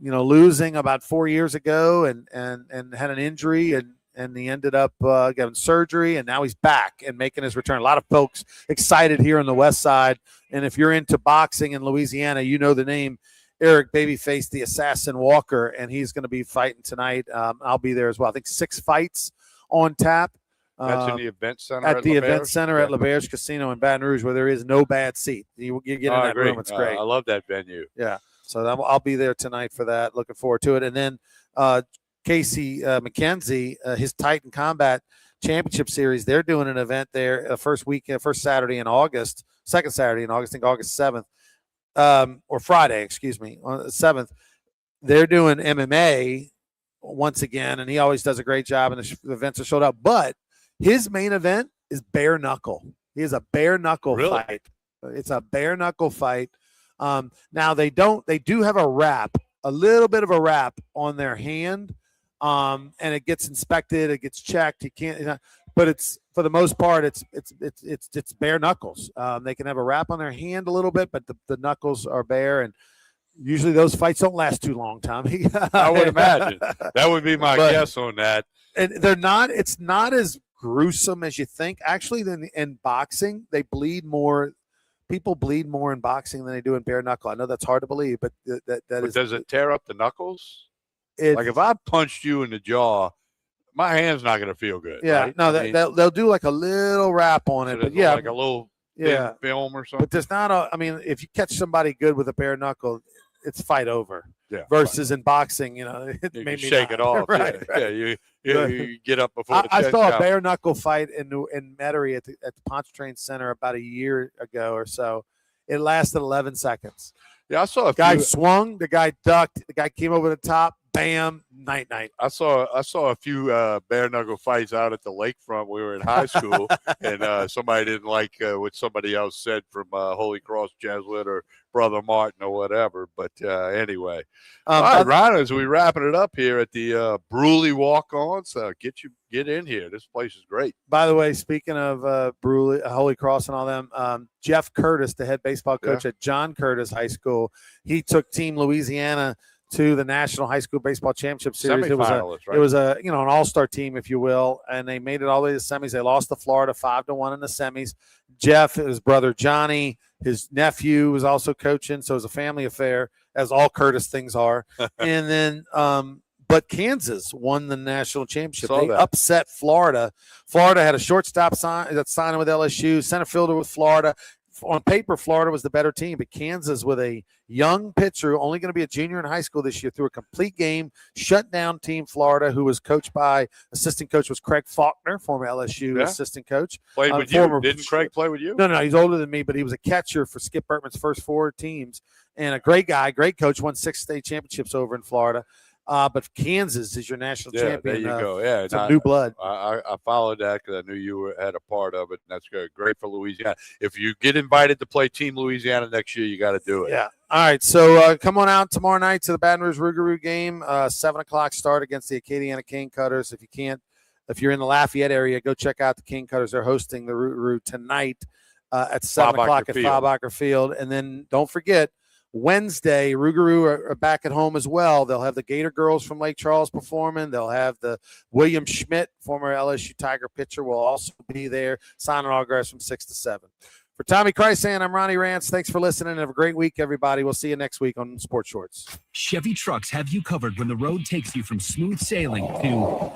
A: losing about 4 years ago and had an injury, and he ended up getting surgery, and now he's back and making his return. A lot of folks excited here on the West Side. And if you're into boxing in Louisiana, you know the name Eric Babyface the Assassin Walker, and he's going to be fighting tonight. I'll be there as well. I think 6 fights on tap.
B: That's in the event center
A: at the event
B: L'Auberge?
A: center at L'Auberge Casino in Baton Rouge, where there is no bad seat. You get in that room. It's great.
B: I love that venue.
A: Yeah. So I'll be there tonight for that. Looking forward to it. And then Casey McKenzie, his Titan Combat Championship Series, they're doing an event there first Saturday in August, second Saturday in August, I think August 7th. Or Friday, excuse me, on the 7th. They're doing MMA once again, and he always does a great job, and the events are sold out. But his main event is bare knuckle. He has a bare knuckle fight. It's a bare knuckle fight. Now they do have a little bit of a wrap on their hand, and it gets inspected, it gets checked. You can't, but it's, for the most part, it's bare knuckles. They can have a wrap on their hand a little bit, but the knuckles are bare, and usually those fights don't last too long, Tommy.
B: I would imagine. That would be my guess on that.
A: And it's not as gruesome as you think. Actually, in boxing, they bleed more. People bleed more in boxing than they do in bare knuckle. I know that's hard to believe, but
B: does it tear up the knuckles? Like if I punched you in the jaw, my hand's not going to feel good.
A: Yeah,
B: right?
A: no, they'll do like a little wrap on it, but yeah,
B: like a little thin film or something.
A: But there's not if you catch somebody good with a bare knuckle, it's fight over.
B: Yeah.
A: Versus in boxing, it
B: You
A: made
B: can
A: me
B: shake
A: not.
B: it off.
A: Right.
B: Yeah, you get up before the
A: I
B: chest
A: saw
B: count.
A: a bare knuckle fight in Metairie at the Pontchartrain Center about a year ago or so. It lasted 11 seconds.
B: Yeah, I saw a
A: guy
B: few.
A: swung, the guy ducked, the guy came over the top, bam, night.
B: I saw a few bare knuckle fights out at the lakefront. We were in high school, and somebody didn't like what somebody else said from Holy Cross Jesuit or Brother Martin or whatever. But anyway, all right, Ron, as we wrapping it up here at the Bruley Walk-Ons, get in here. This place is great.
A: By the way, speaking of Bruley, Holy Cross and all them, Jeff Curtis, the head baseball coach at John Curtis High School, he took Team Louisiana to the National High School Baseball Championship Series. It was a an all-star team, if you will, and they made it all the way to the semis. They lost to Florida 5-1 in the semis. Jeff, his brother Johnny, his nephew was also coaching, so it was a family affair, as all Curtis things are. And then, but Kansas won the national championship. They upset Florida. Florida had a shortstop signing with LSU, center fielder with Florida. On paper, Florida was the better team, but Kansas, with a young pitcher, only going to be a junior in high school this year, threw a complete game, shut down Team Florida, who was coached by assistant coach was Craig Faulkner, former LSU assistant coach.
B: Played with you. Didn't Craig play with you?
A: No, he's older than me, but he was a catcher for Skip Bertman's first 4 teams, and a great guy, great coach, won 6 state championships over in Florida. But Kansas is your national champion.
B: There you go. Yeah,
A: it's new blood.
B: I followed that because I knew you had a part of it, and that's great for Louisiana. If you get invited to play Team Louisiana next year, you got to do it.
A: Yeah. All right. So come on out tomorrow night to the Baton Rouge Rougarou game. 7 o'clock start against the Acadiana Cane Cutters. If you're in the Lafayette area, go check out the Cane Cutters. They're hosting the Rougarou tonight at 7 o'clock at Faubacker Field. And then don't forget, Wednesday, Rougarou are back at home as well. They'll have the Gator Girls from Lake Charles performing. They'll have the William Schmidt, former LSU Tiger pitcher, will also be there, signing autographs from 6 to 7. For Tommy Krysan, I'm Ronnie Rantz. Thanks for listening. Have a great week, everybody. We'll see you next week on Sports Shorts.
H: Chevy trucks have you covered when the road takes you from smooth sailing to